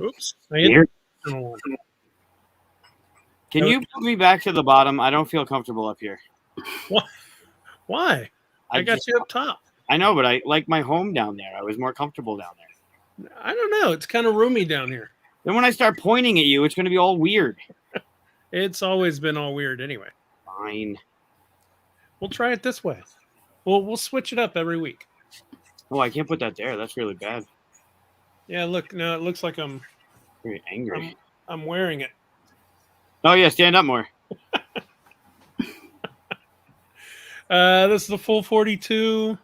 Oops. Here. Oh, Can you put me back to the bottom? I don't feel comfortable up here. why? I got you up top. I know, but I like my home down there. I was more comfortable down there. I don't know. It's kind of roomy down here. Then when I start pointing at you, it's going to be all weird. It's always been all weird anyway. Fine. We'll try it this way. We'll switch it up every week. Oh, I can't put that there. That's really bad. Yeah, look. No, it looks like I'm very angry. I'm wearing it. Oh, yeah. Stand up more. This is the full 42.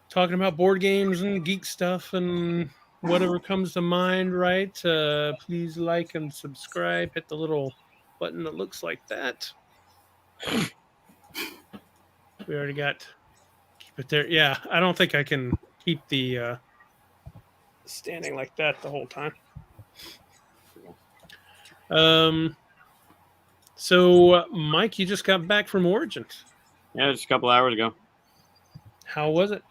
Talking about board games and geek stuff and whatever comes to mind, right? Please like and subscribe. Hit the little button that looks like that. We already got... Keep it there. Yeah, I don't think I can keep the standing like that the whole time. So, Mike, you just got back from Origins. Yeah, just a couple hours ago. How was it?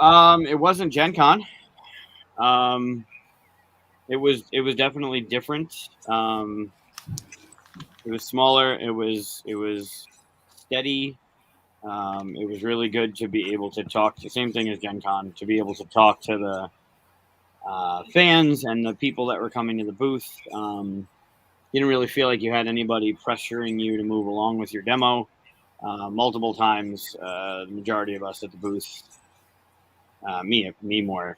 It wasn't Gen Con. It was definitely different. It was smaller. It was steady. It was really good to be able to talk to, same thing as Gen Con, to be able to talk to the fans and the people that were coming to the booth. You didn't really feel like you had anybody pressuring you to move along with your demo. Multiple times, the majority of us at the booth, me more,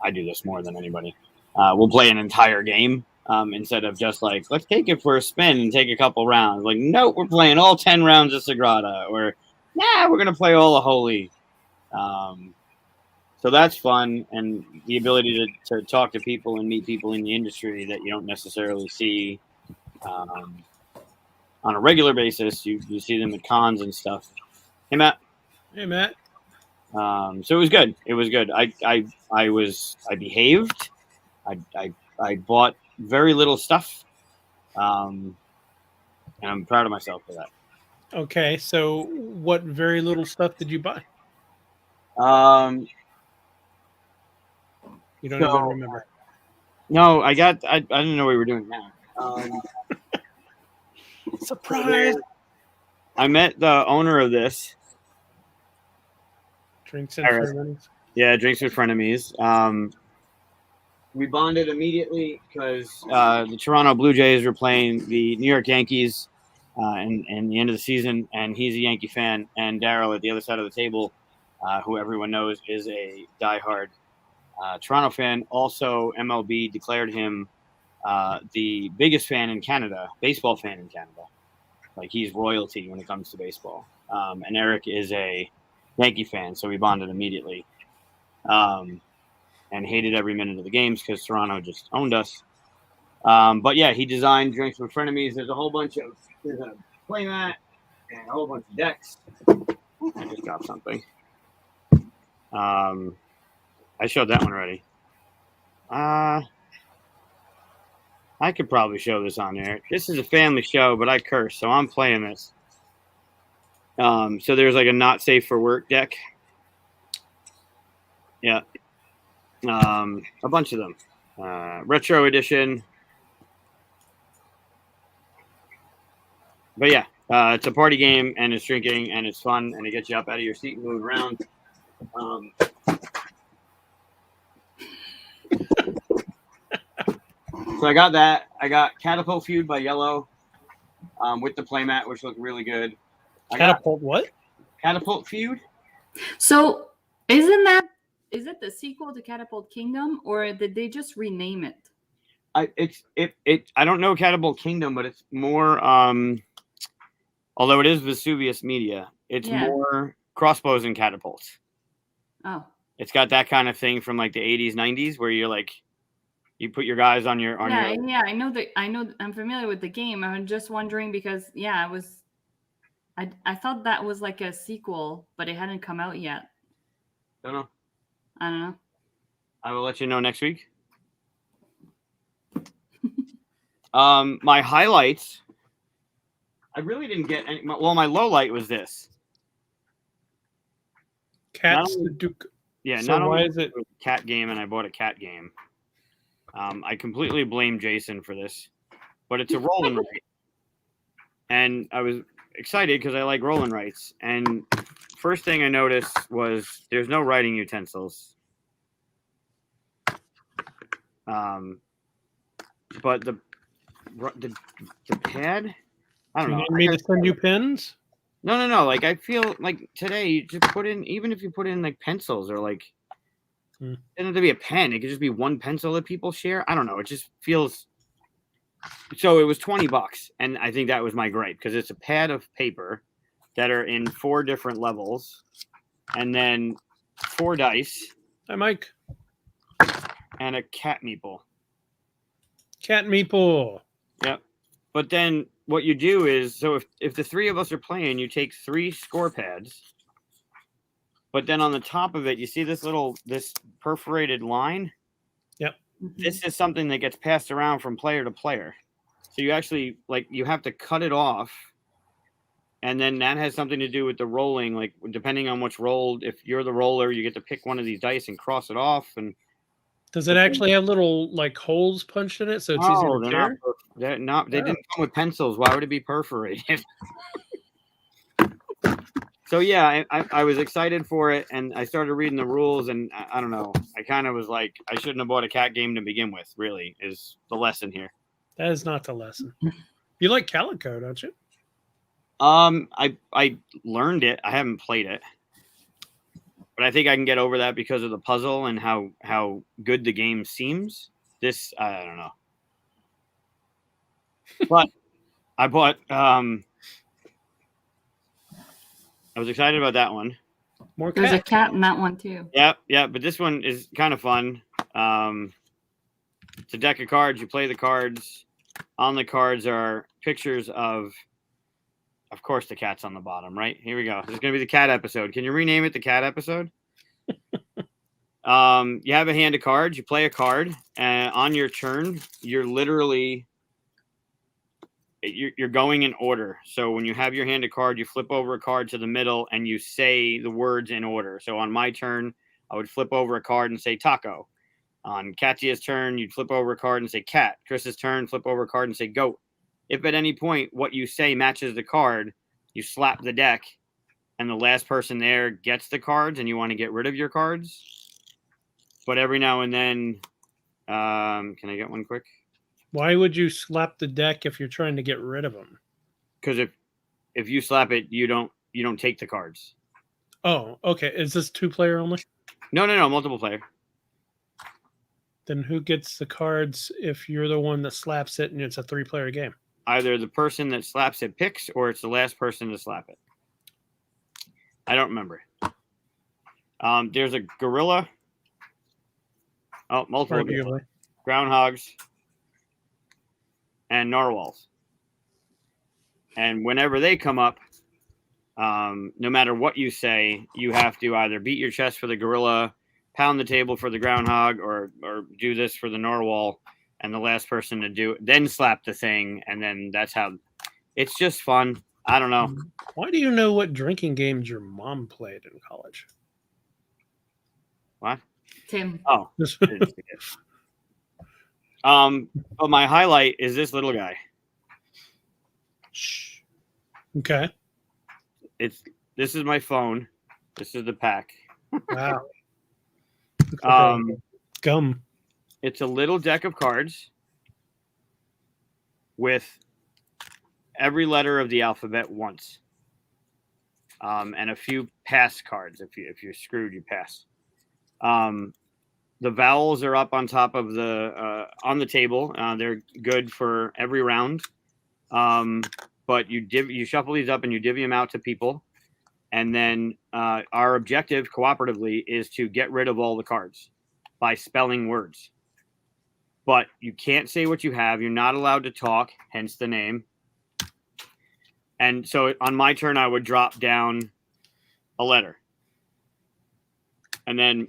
I do this more than anybody. We'll play an entire game instead of just like, let's take it for a spin and take a couple rounds. Like, nope, we're playing all 10 rounds of Sagrada, or we're going to play all of Holy. So that's fun, and the ability to talk to people and meet people in the industry that you don't necessarily see on a regular basis. You see them at cons and stuff. Hey, Matt. Hey, Matt. So it was good. It was good. I behaved. I bought very little stuff, and I'm proud of myself for that. Okay, so what very little stuff did you buy? You don't even remember. No, I didn't know what we were doing now. Surprise! I met the owner of this. Drinks and frenemies. Yeah, drinks with frenemies. We bonded immediately because the Toronto Blue Jays were playing the New York Yankees in the end of the season, and he's a Yankee fan. And Daryl at the other side of the table, who everyone knows is a diehard Toronto fan. Also, MLB declared him the biggest fan in Canada, baseball fan in Canada. Like, he's royalty when it comes to baseball. And Eric is a Yankee fan, so we bonded immediately. And hated every minute of the games because Toronto just owned us. But yeah, he designed Drinks with Frenemies. There's a playmat and a whole bunch of decks. I just got something. I showed that one already. I could probably show this on there. This is a family show, but I curse, so I'm playing this. So there's like a not safe for work deck. Yeah. A bunch of them. Retro edition. But yeah, it's a party game, and it's drinking, and it's fun, and it gets you up out of your seat and move around. So I got that. I got Catapult Feud by Yellow with the playmat, which looked really good. Catapult what? Catapult Feud. So is it the sequel to Catapult Kingdom, or did they just rename it? I don't know Catapult Kingdom, but it's more although it is Vesuvius Media, it's more crossbows and catapults. Oh. It's got that kind of thing from like the 80s, 90s where you're like you put your guys on your Yeah, I know I'm familiar with the game. I'm just wondering because I thought that was like a sequel, but it hadn't come out yet. Don't know. I don't know. I will let you know next week. My highlights, I really didn't get any. Well, my low light was this. Cats the Duke. Yeah, so not why only is it a cat game, and I bought a cat game. I completely blame Jason for this, but it's a roll and write. And I was excited because I like roll and writes. And first thing I noticed was there's no writing utensils. But the pad, I don't Do you know. need me to send you pens? No. Like I feel like today you just put in, even if you put in like pencils or like, it doesn't have to be a pen. It could just be one pencil that people share. I don't know. It just feels. So it was $20, and I think that was my gripe because it's a pad of paper that are in 4 different levels, and then 4 dice. Hi, Mike. And a cat meeple. Cat meeple. Yep. But then what you do is, so if the 3 of us are playing, you take 3 score pads. But then on the top of it, you see this perforated line? Yep. This is something that gets passed around from player to player. So you actually, like, you have to cut it off. And then that has something to do with the rolling. Like, depending on what's rolled, if you're the roller, you get to pick one of these dice and cross it off. And does it actually have little like holes punched in it so it's easier to tear? They didn't come with pencils. Why would it be perforated? So yeah, I was excited for it, and I started reading the rules, and I don't know. I kind of was like, I shouldn't have bought a cat game to begin with. Really, is the lesson here. That is not the lesson. You like Calico, don't you? I learned it. I haven't played it, but I think I can get over that because of the puzzle and how good the game seems. This, I don't know. But I bought. I was excited about that one. More There's cat. a cat in that one too. Yeah. But this one is kind of fun. It's a deck of cards. You play the cards. On the cards are pictures of course, the cat's on the bottom, right? Here we go. This is going to be the cat episode. Can you rename it the cat episode? You have a hand of cards. You play a card. And on your turn, you're literally... You're going in order. So when you have your hand of card, you flip over a card to the middle and you say the words in order. So on my turn, I would flip over a card and say taco. On Katia's turn, you'd flip over a card and say cat. Chris's turn, flip over a card and say goat. If at any point what you say matches the card, you slap the deck and the last person there gets the cards and you want to get rid of your cards. But every now and then, can I get one quick? Why would you slap the deck if you're trying to get rid of them? Because if you slap it, you don't take the cards. Oh, okay. Is this 2-player only? No, multiple player. Then who gets the cards if you're the one that slaps it and it's a 3-player game? Either the person that slaps it picks, or it's the last person to slap it. I don't remember. There's a gorilla. Oh, multiple Arguably. groundhogs. And narwhals. And whenever they come up, no matter what you say, you have to either beat your chest for the gorilla, pound the table for the groundhog, or do this for the narwhal, and the last person to do it, then slap the thing, and then that's how. It's just fun. I don't know. Why do you know what drinking games your mom played in college? What? Tim. Oh. But my highlight is this little guy. Okay. This is my phone. This is the pack. Wow. Gum. It's a little deck of cards with every letter of the alphabet once, and a few pass cards. If you're screwed, you pass. The vowels are up on top of on the table. They're good for every round. But you shuffle these up and you divvy them out to people. And then our objective cooperatively is to get rid of all the cards by spelling words. But you can't say what you have. You're not allowed to talk, hence the name. And so on my turn, I would drop down a letter. And then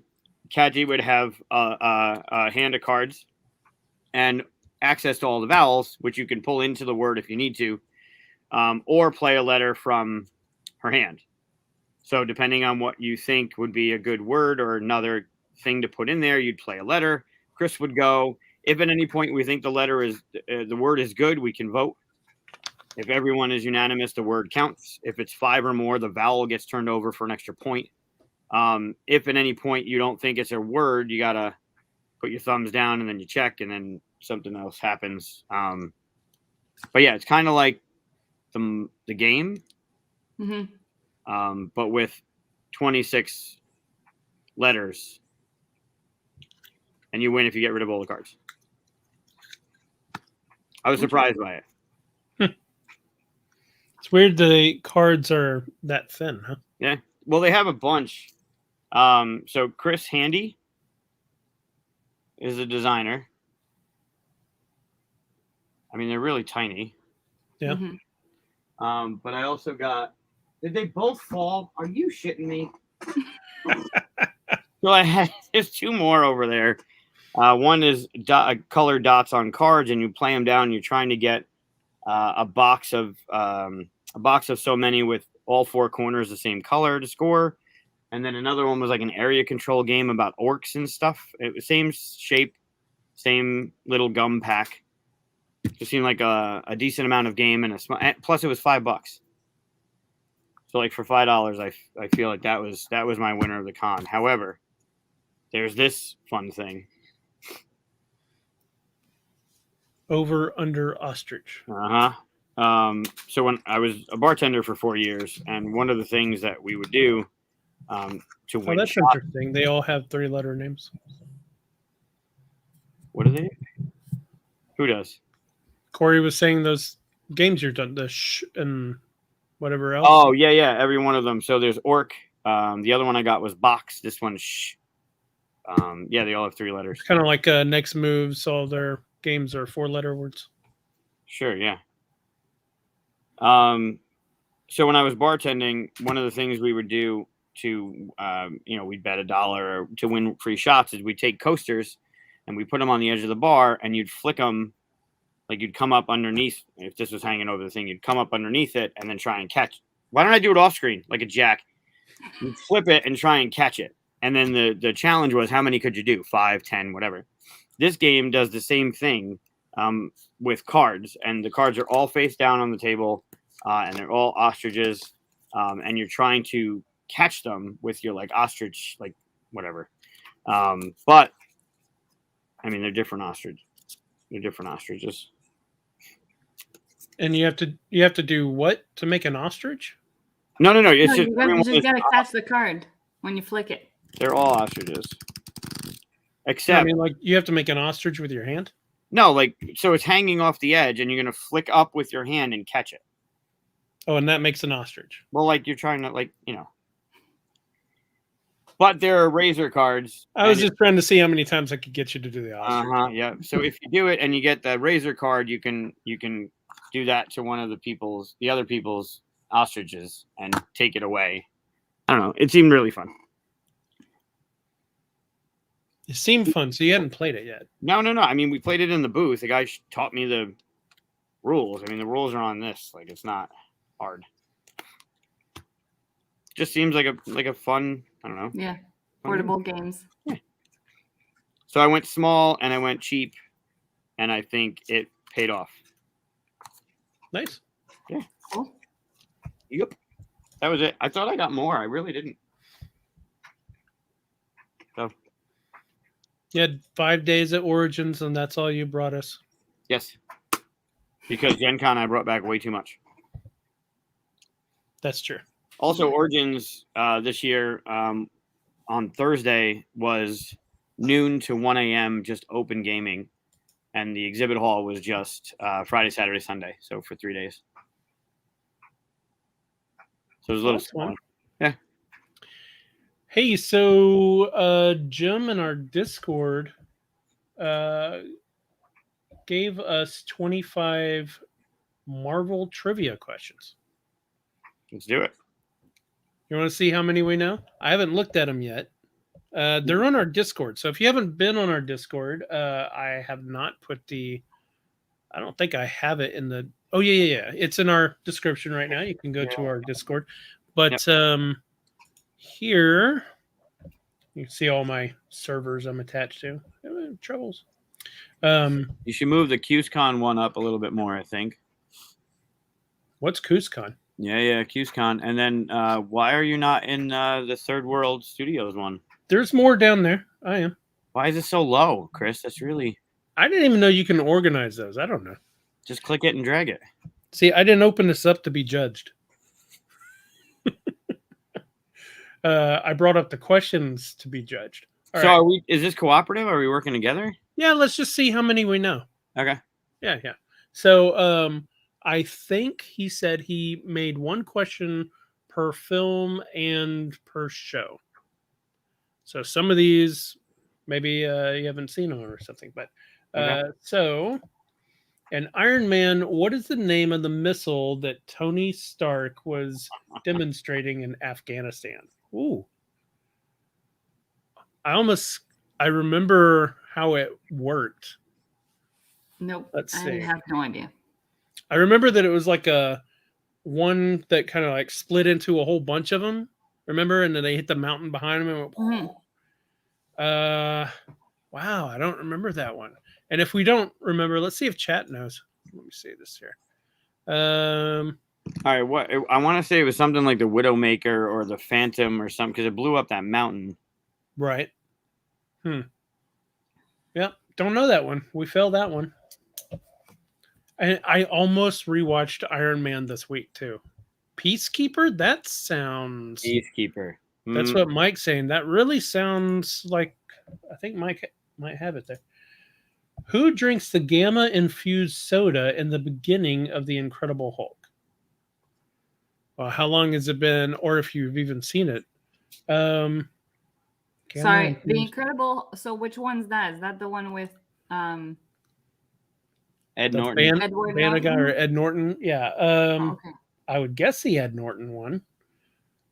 Kaji would have a hand of cards and access to all the vowels, which you can pull into the word if you need to, or play a letter from her hand. So depending on what you think would be a good word or another thing to put in there, you'd play a letter. Chris would go. If at any point we think the word is good, we can vote. If everyone is unanimous, the word counts. If it's 5 or more, the vowel gets turned over for an extra point. If at any point you don't think it's a word, you gotta put your thumbs down and then you check, and then something else happens. But yeah, it's kind of like the game, but with 26 letters, and you win if you get rid of all the cards. I was surprised by it. It's weird the cards are that thin, huh? Yeah. Well, they have a bunch. So Chris Handy is a designer. I mean, they're really tiny. Yeah. But I also got. Did they both fall? Are you shitting me? So there's 2 more over there. One is colored dots on cards, and you play them down. And you're trying to get a box of so many with all 4 corners the same color to score. And then another one was like an area control game about orcs and stuff. It was same shape, same little gum pack. It seemed like a decent amount of game and plus it was $5. So like for $5, I feel like that was my winner of the con. However, there's this fun thing. Over under ostrich. So when I was a bartender for 4 years, and one of the things that we would do to win. Oh, that's interesting. They all have 3-letter names. What do they? Who does? Corey was saying those games you're done, the sh and whatever else. Oh yeah, every one of them. So there's orc. The other one I got was box. This one's sh. Yeah, they all have 3 letters. Kind of like next moves. All their games are 4-letter words. Sure, yeah. So when I was bartending, one of the things we would do to, we'd bet $1 to win free shots is we'd take coasters and we put them on the edge of the bar, and you'd flick them. Like you'd come up underneath. If this was hanging over the thing, you'd come up underneath it and then try and catch. Why don't I do it off screen like a jack? You'd flip it and try and catch it. And then the challenge was how many could you do? 5, 10, whatever. This game does the same thing with cards, and the cards are all face down on the table, and they're all ostriches, and you're trying to catch them with your like ostrich, like whatever. But I mean, they're different ostriches. They're different ostriches. And you have to do what to make an ostrich? No. It's you just gotta catch the card when you flick it. They're all ostriches. Except, I mean, like you have to make an ostrich with your hand. No, like so it's hanging off the edge, and you're gonna flick up with your hand and catch it. Oh, and that makes an ostrich. Well, like you're trying to, But there are razor cards. I was just trying to see how many times I could get you to do the ostrich. Yeah. So if you do it and you get the razor card, you can do that to one of the other people's ostriches and take it away. I don't know. It seemed really fun. It seemed fun. So you hadn't played it yet? No. I mean, we played it in the booth. The guy taught me the rules. I mean, the rules are on this. Like, it's not hard. Just seems like a fun. I don't know. Yeah, portable games. Yeah. So I went small and I went cheap, and I think it paid off. Nice. Yeah. Cool. Yep. That was it. I thought I got more. I really didn't. So. You had 5 days at Origins, and that's all you brought us. Yes. Because Gen Con I brought back way too much. That's true. Also, Origins this year on Thursday was noon to 1 a.m. just open gaming, and the exhibit hall was just Friday, Saturday, Sunday. So for 3 days. So it was a little fun. Yeah. Hey, so Jim in our Discord gave us 25 Marvel trivia questions. Let's do it. You want to see how many we know? I haven't looked at them yet. They're on our Discord. So if you haven't been on our Discord, I have not put I don't think I have it in the... Oh, yeah. It's in our description right now. You can go to our Discord. But here, you can see all my servers I'm attached to. Troubles. You should move the QSCon one up a little bit more, I think. What's KuzCon? Yeah, QSCon. And then why are you not in the Third World Studios one? There's more down there. I am. Why is it so low, Chris? That's really... I didn't even know you can organize those. I don't know. Just click it and drag it. See, I didn't open this up to be judged. I brought up the questions to be judged. All so right. is this cooperative? Are we working together? Yeah, let's just see how many we know. Okay. Yeah. So I think he said he made one question per film and per show. So some of these maybe you haven't seen them or something, but Okay. so an Iron Man, what is the name of the missile that Tony Stark was demonstrating in Afghanistan? Ooh. I remember how it worked. Nope. Let's I see. have no idea. I remember that it was like a one that kind of like split into a whole bunch of them. Remember? And then they hit the mountain behind them and went, Mm-hmm. wow, I don't remember that one. And if we don't remember, let's see if chat knows. Let me see this here. All right, what I want to say it was something like the Widowmaker or the Phantom or something because it blew up that mountain. Right. Yep. Don't know that one. We failed that one. And I almost rewatched Iron Man this week too. Peacekeeper? That sounds. Peacekeeper. That's what Mike's saying. That really sounds like. I think Mike might have it there. Who drinks the gamma infused soda in the beginning of The Incredible Hulk? Well, how long has it been, or if you've even seen it? Sorry, The Incredible. So which one's that? Is that the one with Ed Norton? Guy or Ed Norton? Yeah. okay. I would guess the Ed Norton one.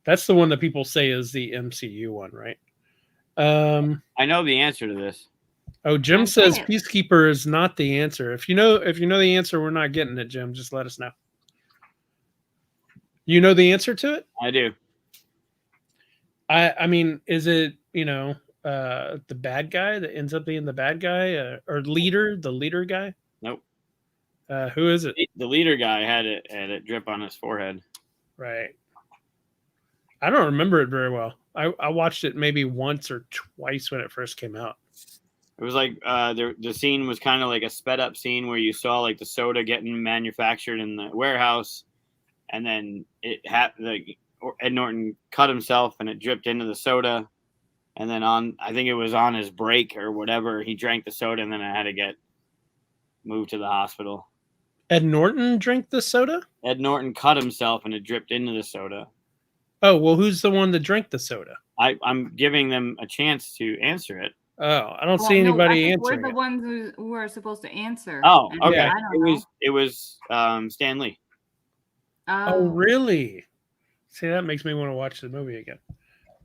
That's the one that people say is the MCU one, right? I know the answer to this. Oh, Jim says Peacekeeper is not the answer. If you know the answer, we're not getting it, Jim. Just let us know. You know the answer to it? I do. I mean, is it the bad guy that ends up being the bad guy or the leader guy? Nope. Who is it? The leader guy had it drip on his forehead. Right. I don't remember it very well. I watched it maybe once or twice when it first came out. It was like the scene was kind of like a sped up scene where you saw like the soda getting manufactured in the warehouse, and then it had Ed Norton cut himself and it dripped into the soda, and then I think it was on his break or whatever, he drank the soda and then it had to get moved to the hospital. Ed Norton drank the soda? Ed Norton cut himself and it dripped into the soda. Oh, well, who's the one that drank the soda? I'm giving them a chance to answer it. Oh, I don't see anybody answering. We're the ones who are supposed to answer. Oh, okay. Yeah. It was Stan Lee. Oh, really? See, that makes me want to watch the movie again.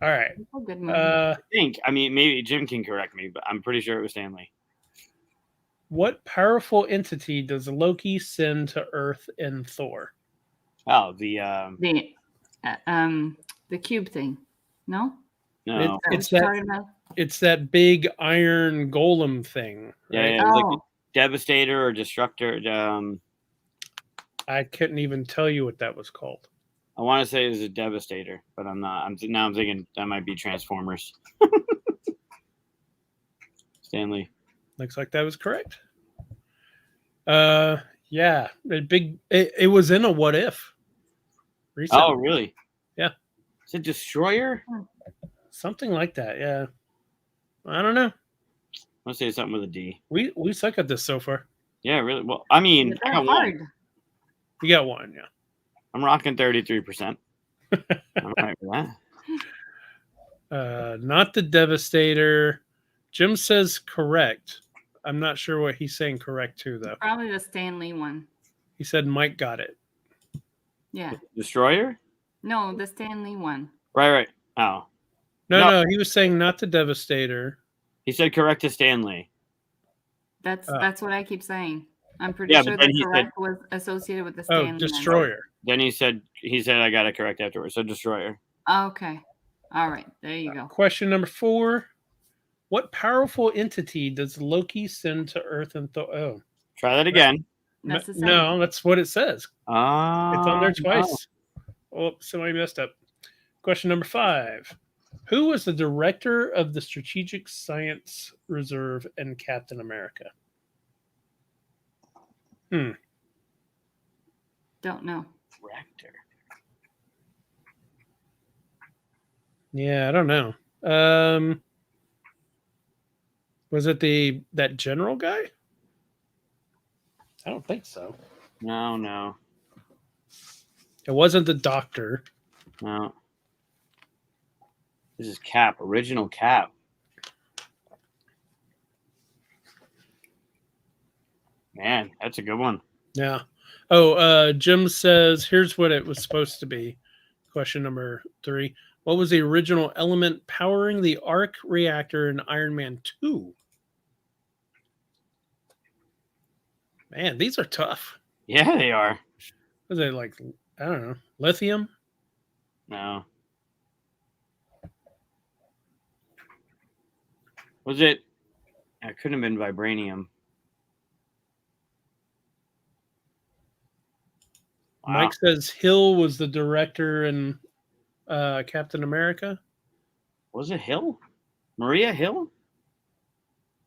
All right. A good movie. I mean, maybe Jim can correct me, but I'm pretty sure it was Stan Lee. What powerful entity does Loki send to Earth in Thor? Oh, the cube thing. No. It's that big iron golem thing. Right? Yeah, it was like a Devastator or Destructor. I couldn't even tell you what that was called. I want to say it was a Devastator, but I'm not. I'm thinking that might be Transformers. Stanley. Looks like that was correct. Yeah, it was in a What If. Recently. Oh, really? Yeah. Is it Destroyer? Something like that. Yeah. I don't know. I want to say something with a D. We suck at this so far. Yeah, really. Well, I mean, I got one. You got one, yeah. I'm rocking 33%. I'm right with that. Not the Devastator. Jim says correct. I'm not sure what he's saying correct to, though. Probably the Stan Lee one. He said Mike got it. Yeah. Destroyer? No, the Stan Lee one. Right. Oh. No, he was saying not the Devastator. He said correct to Stanley. That's what I keep saying. I'm pretty sure the correct was associated with the Stanley. Oh, Destroyer. Then he said I got it correct afterwards. So Destroyer. Okay. All right. There you go. Question number 4. What powerful entity does Loki send to Earth and Thor? Oh, Try that again. That's the same. no, that's what it says. It's on there No. twice. Oh, somebody messed up. Question number 5. Who was the director of the Strategic Science Reserve in Captain America? Don't know. Reactor. Yeah, I don't know. Was it that general guy? I don't think so. No. It wasn't the doctor. No. This is Cap. Original Cap. Man, that's a good one. Yeah. Oh, Jim says here's what it was supposed to be. Question number 3. What was the original element powering the arc reactor in Iron Man 2? Man, these are tough. Yeah, they are. Was it like, I don't know, lithium? No. Was it? It couldn't have been vibranium. Wow. Mike says Hill was the director in Captain America. Was it Hill? Maria Hill?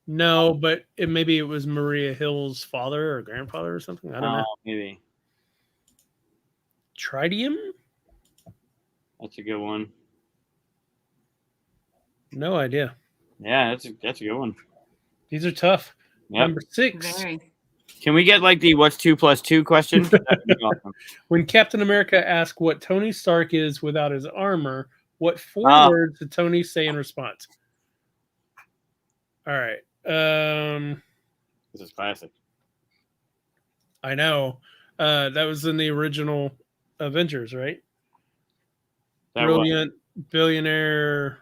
No, but maybe it was Maria Hill's father or grandfather or something. I don't know. Maybe. Tritium? That's a good one. No idea. Yeah, that's a good one. These are tough. Yep. Number 6. Very. Can we get like the what's 2 + 2 question? That'd be awesome. When Captain America asked what Tony Stark is without his armor, what 4 words did Tony say in response? All right. This is classic. I know. That was in the original Avengers, right? That Brilliant, billionaire,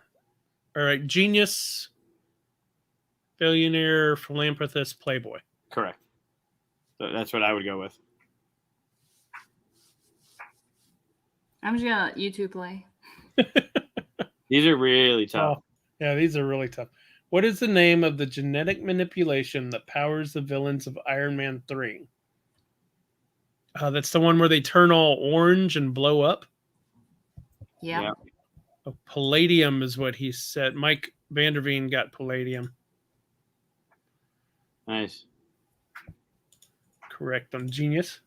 all right, genius, billionaire, philanthropist, playboy. Correct. So that's what I would go with. I'm just gonna let you two play. These are really tough. Oh, yeah, these are really tough. What is the name of the genetic manipulation that powers the villains of Iron Man 3? That's the one where they turn all orange and blow up. Yeah. Oh, palladium is what he said. Mike Vanderveen got palladium. Nice. Correct on genius.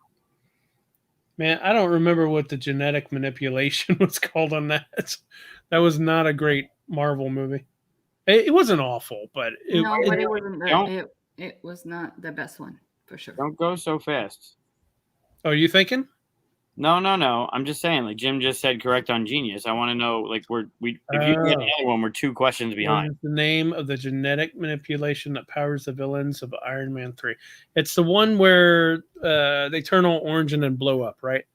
Man, I don't remember what the genetic manipulation was called on that. That was not a great Marvel movie. It wasn't awful, but it wasn't. It was not the best one for sure. Don't go so fast. Oh, you thinking? No. I'm just saying, like Jim just said, correct on genius. I want to know, like, if you get another one, we're 2 questions behind. What is the name of the genetic manipulation that powers the villains of Iron Man 3? It's the one where they turn all orange and then blow up, right?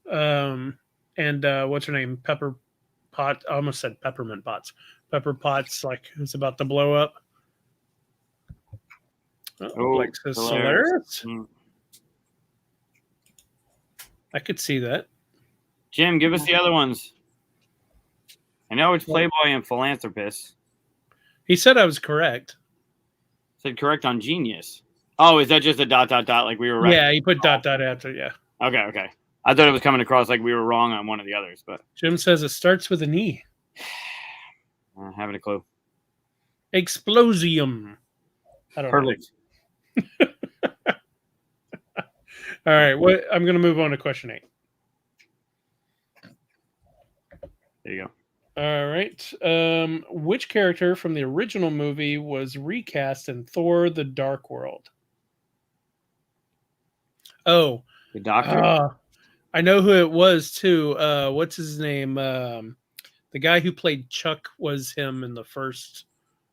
And what's her name? Pepper Pot. I almost said Peppermint Potts. Pepper Potts, like, who's about to blow up. Like says Solaris. I could see that. Jim, give us the other ones. I know it's playboy and philanthropist. He said I was correct. Said correct on genius. Oh, is that just a ... like we were right? Yeah, he put ... after, yeah. Okay. I thought it was coming across like we were wrong on one of the others, but Jim says it starts with an E. I haven't a clue. Explosium. I don't Perfect. know. All right, I'm going to move on to question 8. There you go. All right. Which character from the original movie was recast in Thor: The Dark World? Oh, The Doctor. I know who it was too. What's his name? The guy who played Chuck was him in the first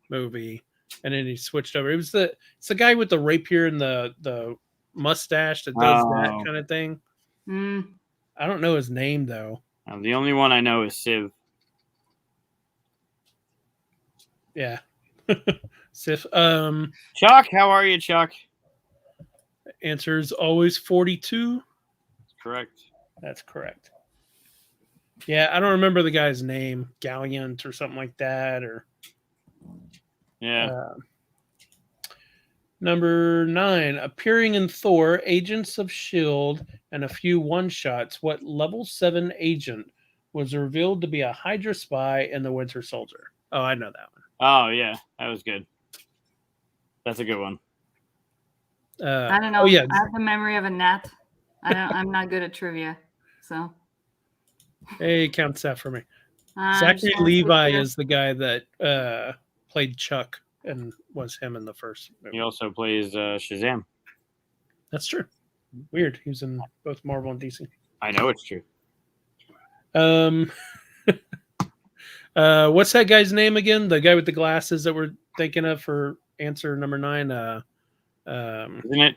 movie, and then he switched over. It's the guy with the rapier and the mustache that does that kind of thing. I don't know his name though. The only one I know is Civ. Yeah. Sif. Chuck, how are you, Chuck? Answer is always 42. Correct. That's correct. Yeah, I don't remember the guy's name, Galliant or something like that, or Yeah. Number 9, appearing in Thor, Agents of S.H.I.E.L.D., and a few one-shots, what level 7 agent was revealed to be a Hydra spy in the Winter Soldier? Oh, I know that one. Oh, yeah. That was good. That's a good one. I don't know. Oh, yeah. I have the memory of a gnat. I'm not good at trivia, so. Hey, counts that for me. I'm just Zachary gonna stick Levi to- is the guy that played Chuck and was him in the first movie. He also plays Shazam. That's true. Weird. He was in both Marvel and DC. I know it's true. What's that guy's name again? The guy with the glasses that we're thinking of for answer number 9. Isn't it?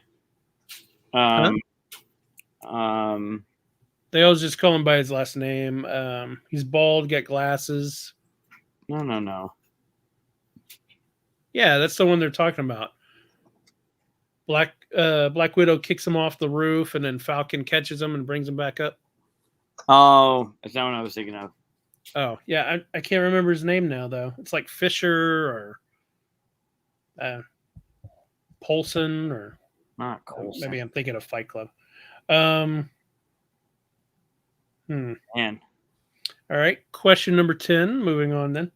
They always just call him by his last name. He's bald, got glasses. No. Yeah, that's the one they're talking about. Black Widow kicks him off the roof, and then Falcon catches him and brings him back up. Oh, that's not what I was thinking of. Oh, yeah, I can't remember his name now, though. It's like Fisher or Polson, or Not Coulson. maybe I'm thinking of Fight Club. Man. All right, question number 10. Moving on then.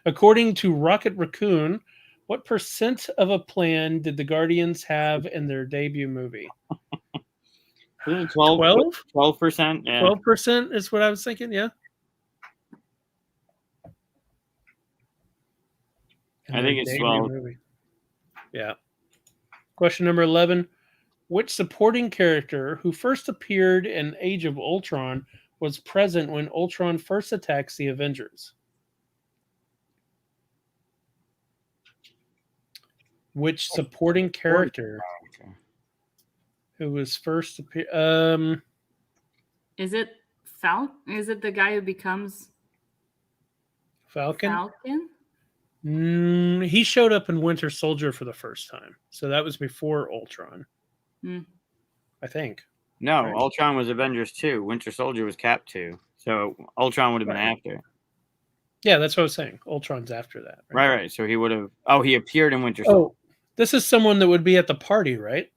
According to Rocket Raccoon, what percent of a plan did the Guardians have in their debut movie? 12%? 12%? Yeah. 12% is what I was thinking, yeah. I think it's 12. Movie. Yeah. Question number 11. Which supporting character who first appeared in Age of Ultron was present when Ultron first attacks the Avengers? Which supporting character who was first appeared? Is it Falcon? Is it the guy who becomes Falcon? Falcon? He showed up in Winter Soldier for the first time, so that was before Ultron. I think. No, right? Ultron was Avengers 2. Winter Soldier was Cap 2. So Ultron would have been after. Yeah, that's what I was saying. Ultron's after that. Right. So he would have. Oh, he appeared in Winter Soldier. Oh, this is someone that would be at the party, right?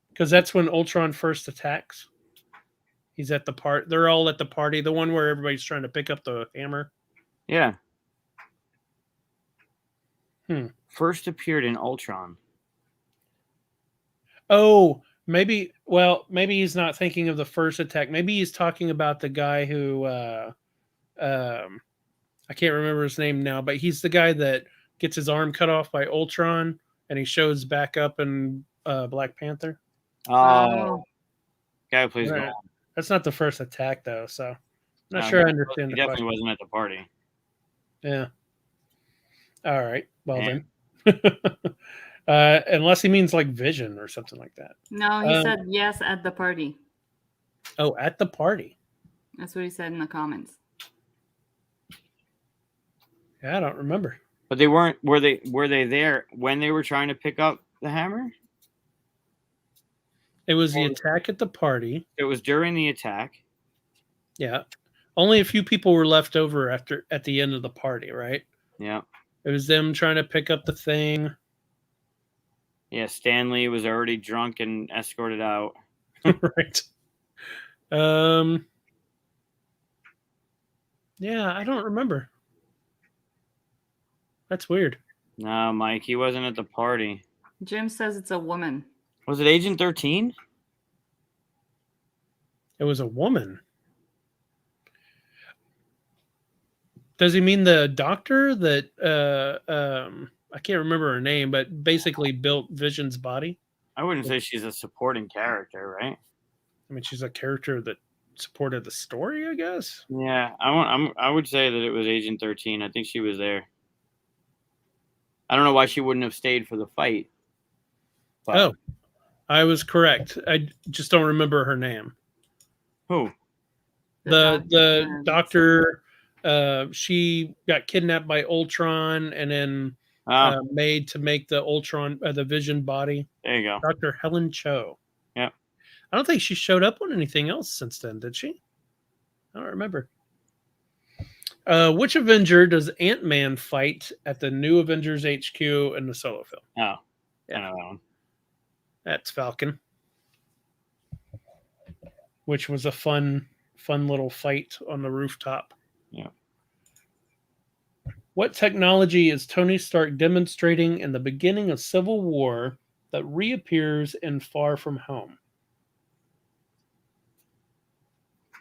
Because that's when Ultron first attacks. He's at the part. They're all at the party. The one where everybody's trying to pick up the hammer. Yeah. First appeared in Ultron. Oh, maybe. Well, maybe he's not thinking of the first attack. Maybe he's talking about the guy who. I can't remember his name now, but he's the guy that gets his arm cut off by Ultron, and he shows back up in Black Panther. Oh, guy who plays Right. Gold. That's not the first attack, though. So I'm not No, sure I he understand the definitely question. wasn't at the party. Yeah. All right. Well Man. then. Unless he means like Vision or something like that. No, he said yes at the party. Oh, at the party. That's what he said in the comments. Yeah, I don't remember. But they weren't. Were they there when they were trying to pick up the hammer? It was the attack at the party. It was during the attack. Yeah. Only a few people were left over at the end of the party, right? Yeah. It was them trying to pick up the thing. Yeah. Stanley was already drunk and escorted out. Right. Yeah, I don't remember. That's weird. No, Mike, he wasn't at the party. Jim says it's a woman. Was it Agent 13? It was a woman. Does he mean the doctor that I can't remember her name, but basically built Vision's body? I wouldn't say she's a supporting character, right? I mean, she's a character that supported the story, I guess. Yeah, I would say that it was Agent 13. I think she was there. I don't know why she wouldn't have stayed for the fight. But Oh, I was correct. I just don't remember her name. who? The doctor. She got kidnapped by Ultron and then made to make the Ultron, the Vision body. There you go. Dr. Helen Cho. Yeah. I don't think she showed up on anything else since then, did she? I don't remember. Which Avenger does Ant-Man fight at the new Avengers HQ in the solo film? Oh, Yeah. I know that one. That's Falcon. Which was a fun little fight on the rooftop. Yeah. What technology is Tony Stark demonstrating in the beginning of Civil War that reappears in Far From Home?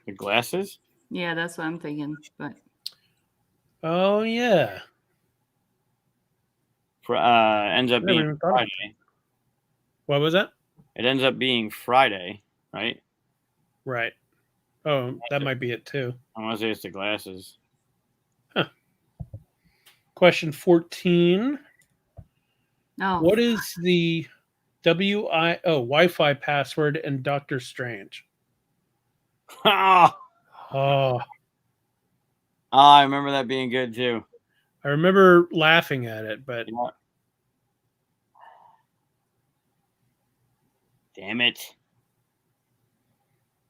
The glasses? Yeah, that's what I'm thinking. But Oh yeah. Ends up Never being even thought of Friday. What was that? It ends up being Friday, right? Right. Oh, that might be it too. I want to say it's the glasses. Question 14. no. What is the Wi-Fi password in Doctor Strange? Oh, Oh, I remember that being good too. I remember laughing at it, but Yeah. Damn it.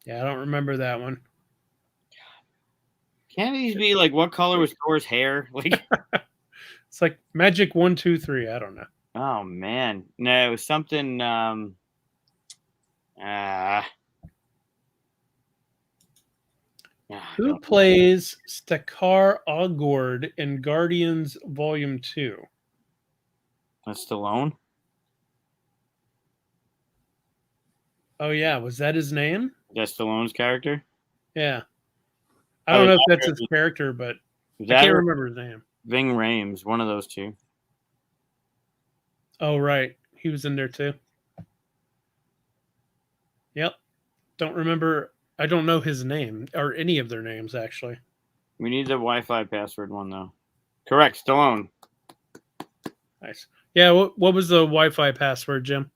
yeah, I don't remember that one. Can't these be like what color was Thor's hair? Like, It's like Magic 1, 2, 3. I don't know. oh man. No, it was something Who plays Staccar Algord in Guardians Volume 2? That's Stallone? Oh yeah, was that his name? That's Stallone's character? Yeah. I don't Oh, know if that that's his character, but I That can't or remember his name. Ving Rhames, one of those two. Oh right, he was in there too. Yep. Don't remember. I don't know his name or any of their names actually. We need the Wi-Fi password one though. Correct, Stallone. Nice. Yeah. What was the Wi-Fi password, Jim?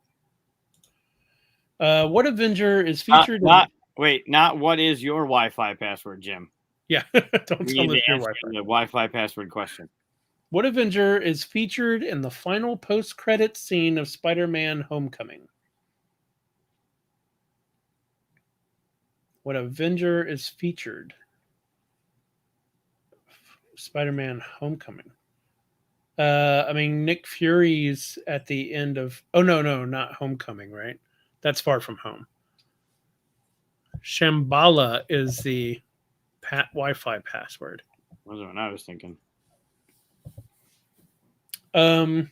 What Avenger is featured? Not what is your Wi-Fi password, Jim? Yeah. Don't We tell need us to your answer Wi-Fi. the Wi-Fi password question. What Avenger is featured in the final post-credit scene of Spider-Man: Homecoming? What Avenger is featured? Spider-Man: Homecoming. I mean, Nick Fury's at the end of. Oh no, not Homecoming, right? That's Far From Home. Shambhala is the Wi-Fi password. Wasn't what I was thinking. Who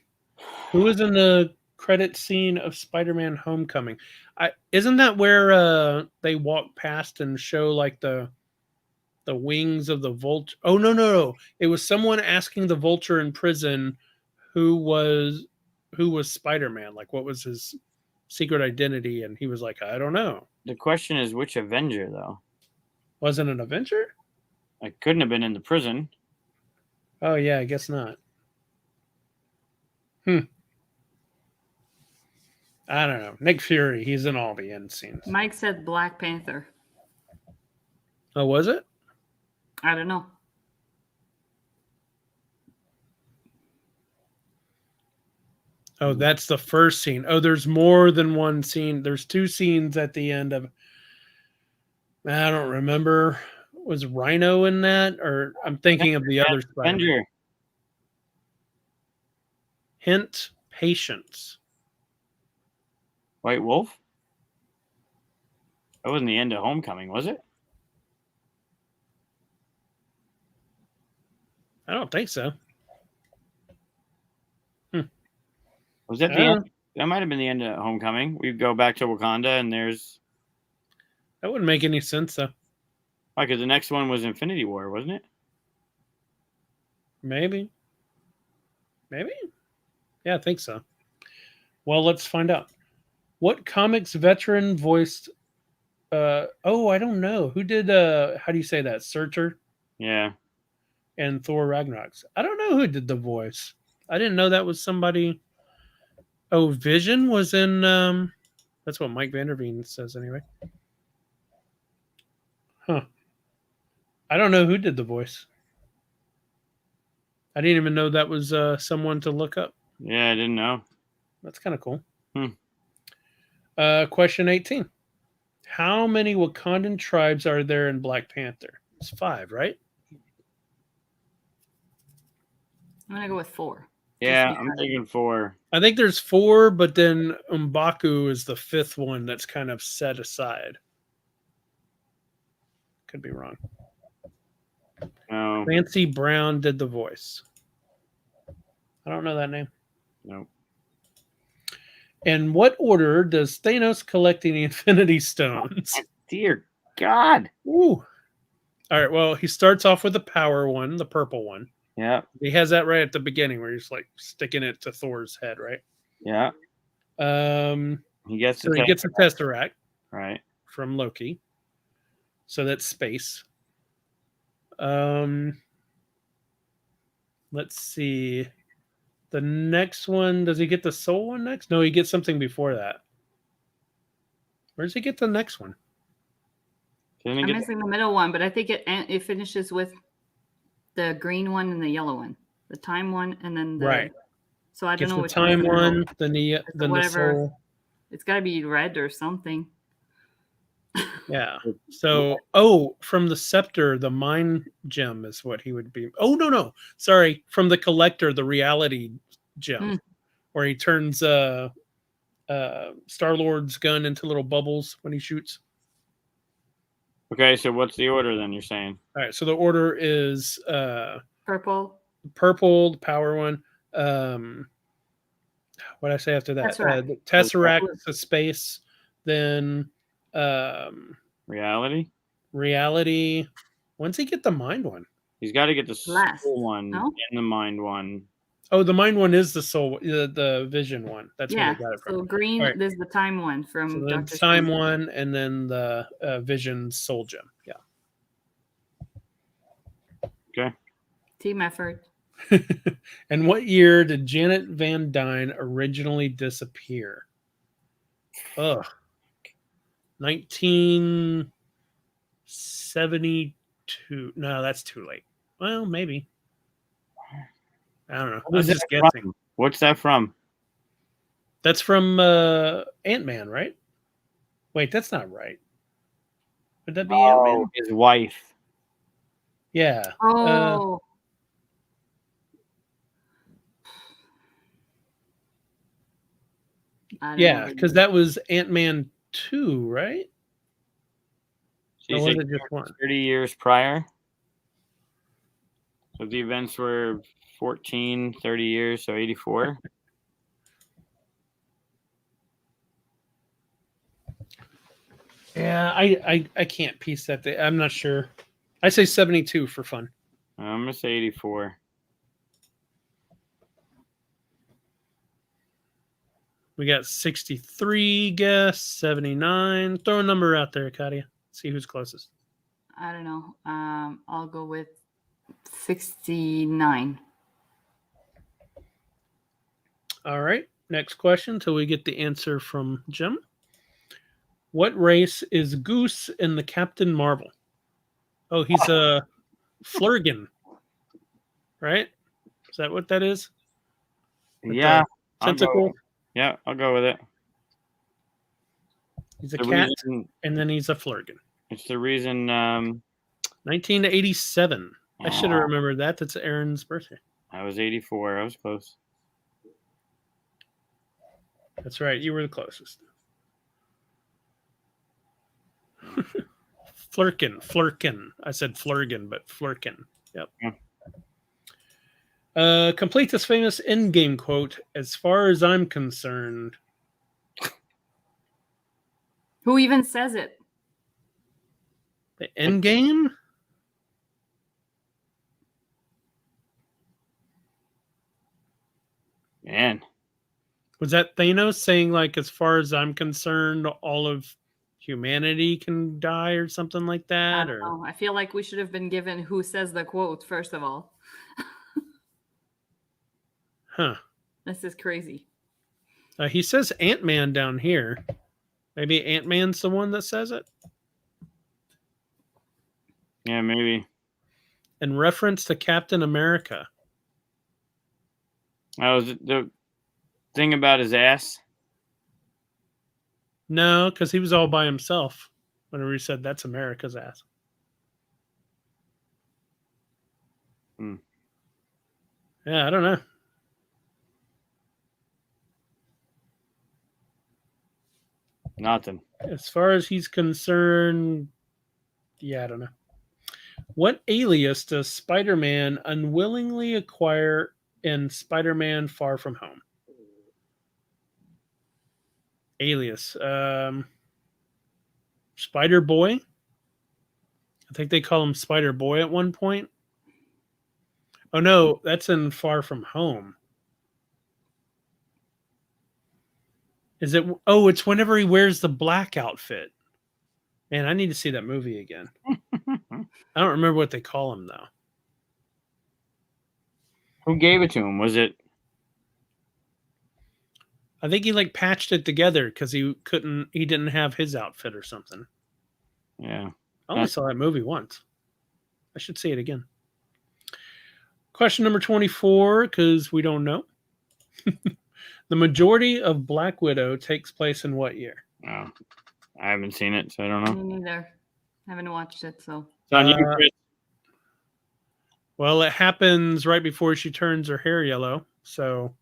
was in the credit scene of Spider-Man: Homecoming? Isn't that where they walk past and show like the wings of the vulture? Oh no! It was someone asking the vulture in prison who was Spider-Man. Like, what was his secret identity? And he was like, I don't know. The question is which Avenger though? Wasn't an Avenger? I couldn't have been in the prison. Oh yeah, I guess not. I don't know. Nick Fury, he's in all the end scenes. Mike said Black Panther. Oh, was it? I don't know. Oh, that's the first scene. Oh, there's more than one scene. There's two scenes at the end of. I don't remember. Was Rhino in that? Or I'm thinking of the other Spider-Man. Avenger. Hint, patience. White Wolf? That wasn't the end of Homecoming, was it? I don't think so. Was that the end? That might have been the end of Homecoming. We go back to Wakanda and there's. That wouldn't make any sense, though. Why? Because the next one was Infinity War, wasn't it? Maybe. Yeah, I think so. Well, let's find out. What comics veteran voiced? I don't know who did. How do you say that? Surtur Yeah. and Thor Ragnaroks. I don't know who did the voice. I didn't know that was somebody. Oh, Vision was in. That's what Mike Vanderveen says anyway. Huh. I don't know who did the voice. I didn't even know that was someone to look up. Yeah, I didn't know. That's kind of cool. Question 18. How many Wakandan tribes are there in Black Panther? It's 5, right? I'm gonna go with 4. Yeah, Just I'm because. thinking 4. I think there's 4, but then M'Baku is the 5th one that's kind of set aside. Could be wrong. No, Clancy Brown did the voice. I don't know that name. no. In what order does Thanos collecting the Infinity Stones? Dear God. Ooh. All right. Well, he starts off with the power one, the purple one. Yeah, He has that right at the beginning where he's like sticking it to Thor's head, right? yeah. He gets So he gets a Tesseract right. from Loki. So that's space. Let's see. The next one, does he get the soul one next? No, he gets something before that. Where does he get the next one? Didn't he I'm get missing the middle one, but I think it finishes with the green one and the yellow one, the time one, and then the Right. So I don't Gets know the which time one's the middle. one, then the whatever. soul. It's got to be red or something. Yeah. So, from the scepter, the mind gem is what he would be. Oh, no. Sorry. From the collector, the reality gem, where he turns Star-Lord's gun into little bubbles when he shoots. Okay, so what's the order then you're saying? All right. So the order is Purple. purple, the power one. What did I say after that? Tesseract. The Tesseract, the space, then Reality? reality. When's he get the mind one? He's got to get the Last. soul one No? and the mind one. Oh, the mind one is the soul, the vision one. That's where Yeah. they got it from. So green. All right. There's the time one from So the Dr. time Strange. one, and then the vision soul gem. Yeah. Okay. Team effort. And what year did Janet Van Dyne originally disappear? 1972. No, that's too late. Well, maybe. I don't know. I was just guessing. What's that from? That's from Ant-Man, right? Wait, that's not right. Would that be Ant-Man? His wife. Yeah. Oh. Yeah, because that was Ant-Man 2, right? She's Or was it just one? 30 years prior. So the events were 30 years, so 84. Yeah, I can't piece that. I'm not sure. I say 72 for fun. I'm going to say 84. We got 63 guess, 79. Throw a number out there, Katia. See who's closest. I don't know. I'll go with 69. All right. Next question till we get the answer from Jim. What race is Goose in the Captain Marvel? Oh, he's a Flurgan, right? Is that what that is? Yeah. Tentacle? I'll go with it. He's a cat, and then he's a Flurgan. It's the reason. 1987. I should have remembered that. That's Aaron's birthday. I was 84. I was close. That's right. You were the closest. Flurkin. I said Flurgan, but Flurkin. Yep. Yeah. Complete this famous in-game quote. As far as I'm concerned. Who even says it? The end game? Man. Was that Thanos saying, like, as far as I'm concerned, all of humanity can die or something like that? I don't know. I feel like we should have been given who says the quote, first of all. Huh. This is crazy. He says Ant-Man down here. Maybe Ant-Man's the one that says it? Yeah, maybe. In reference to Captain America. Oh, the thing about his ass? No, because he was all by himself whenever he said that's America's ass. Yeah, I don't know. Nothing. As far as he's concerned, yeah, I don't know. What alias does Spider-Man unwillingly acquire in Spider-Man Far From Home? Alias. Spider Boy. I think they call him Spider Boy at one point. Oh no, that's in Far From Home. Is it? Oh, it's whenever he wears the black outfit. Man, I need to see that movie again. I don't remember what they call him though. Who gave it to him? Was it? I think he like patched it together because he didn't have his outfit or something. Yeah. I only saw that movie once. I should see it again. Question number 24, because we don't know. The majority of Black Widow takes place in what year? Oh, I haven't seen it, so I don't know. Me neither. I haven't watched it, so. It's on you, Chris. Well, it happens right before she turns her hair yellow. So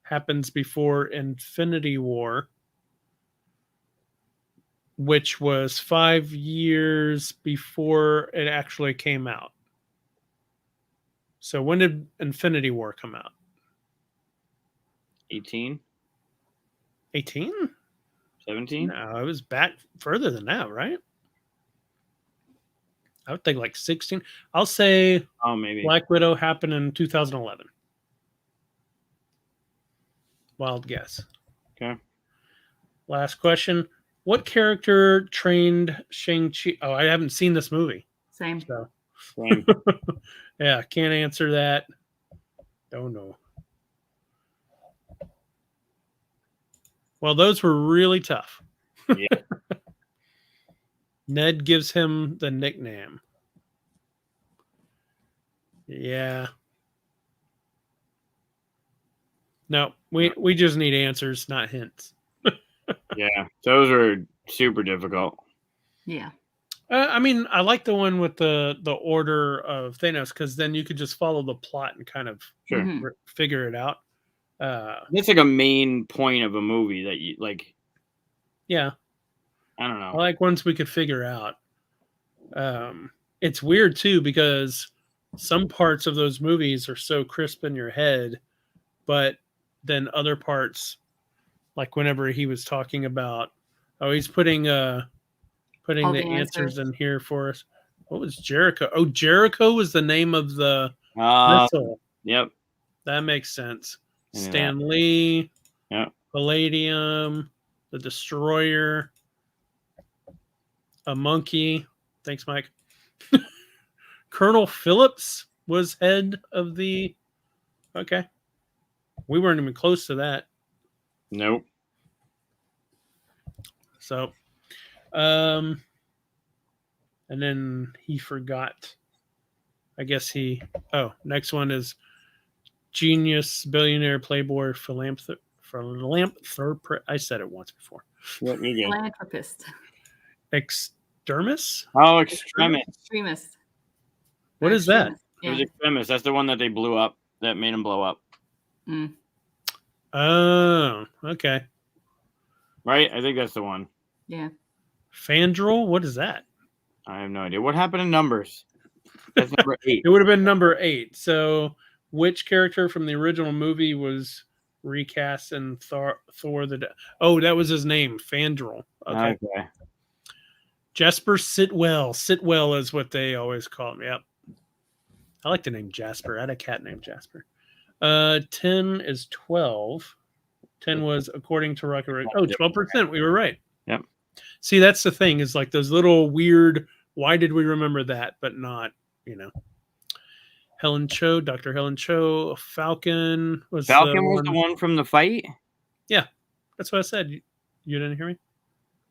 happens before Infinity War, which was 5 years before it actually came out. So when did Infinity War come out? 18? 18? 17? No, it was back further than that, right? I would think like 16. I'll say Maybe. Black Widow happened in 2011. Wild guess. Okay. Last question. What character trained Shang-Chi? Oh, I haven't seen this movie. Same. So. Same. Yeah, can't answer that. Don't know. Well, those were really tough. Yeah. Ned gives him the nickname. Yeah. No, we just need answers, not hints. Yeah, those were super difficult. Yeah. I mean, I like the one with the order of Thanos because then you could just follow the plot and kind of figure it out. That's like a main point of a movie that you like. Yeah. I don't know. I like ones we could figure out. It's weird too because some parts of those movies are so crisp in your head, but then other parts, like whenever he was talking about, he's putting the answers in here for us. What was Jericho? Oh, Jericho was the name of the missile. Yep. That makes sense. Stan Lee. Yep. Palladium. The Destroyer. A monkey. Thanks, Mike. Colonel Phillips was head of the... Okay. We weren't even close to that. Nope. So, and then he forgot. I guess next one is genius, billionaire, playboy, philanthropist. I said it once before. Yep, you're good. Philanthropist. Extremis? Oh, Extremis. What is that? It was Extremis. That's the one that they blew up, that made him blow up. Mm. Oh, okay. Right? I think that's the one. Yeah. Fandral? What is that? I have no idea. What happened to numbers? That's number 8. It would have been number 8. So, which character from the original movie was recast in Thor? That was his name, Fandral. Okay. Jasper Sitwell. Sitwell is what they always call him. Yep. I like the name Jasper. I had a cat named Jasper. 10 is 12. 10 was according to record. 12%. We were right. Yep. See, that's the thing is like those little weird, why did we remember that, but not, Helen Cho, Dr. Helen Cho, Falcon was the one from the fight? Yeah. That's what I said. You didn't hear me?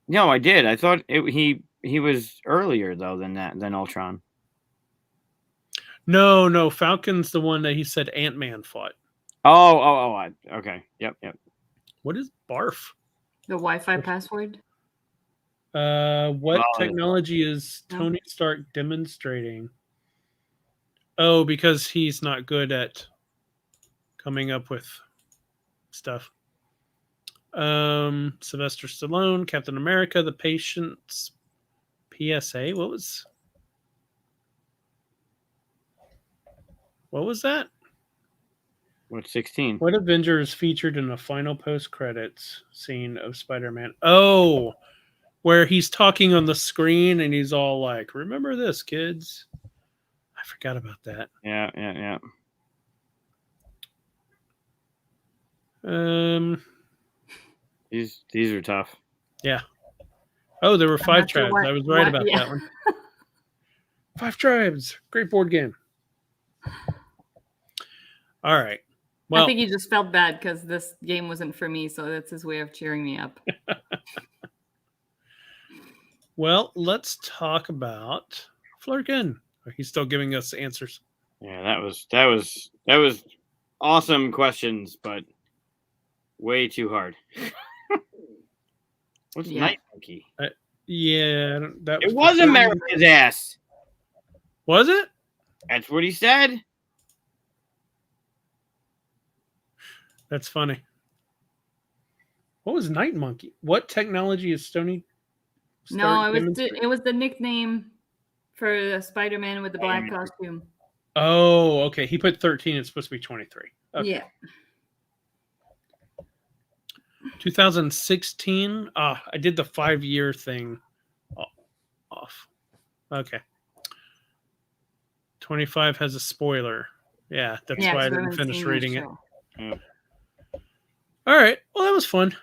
No, I did. I thought he was earlier though than Ultron. No. Falcon's the one that he said Ant-Man fought. Okay. Yep. What is BARF? The Wi-Fi password? What technology is Tony Stark demonstrating? Oh, because he's not good at coming up with stuff. Sylvester Stallone, Captain America, The Patient's PSA. What was that? What 16? What Avenger is featured in the final post-credits scene of Spider-Man? Oh, where he's talking on the screen and he's all like, "Remember this, kids." I forgot about that. Yeah. These are tough. Yeah. Oh, there were 5 not sure tribes. I was right about yeah. that one. 5 tribes. Great board game. All right. Well, I think he just felt bad because this game wasn't for me, so that's his way of cheering me up. well, let's talk about Flurkin. He's still giving us answers. Yeah, that was awesome questions, but way too hard. What's Night Monkey? Yeah, it was America's ass. Was it? That's what he said. That's funny. What was Night Monkey? What technology is Stony? No, it was the nickname for the Spider-Man with the black costume. Oh, okay. He put 13. It's supposed to be 23. Okay. Yeah. 2016. I did the 5-year thing off. Okay. 25 has a spoiler. Yeah, that's why I didn't finish reading it. Yeah. All right. Well, that was fun.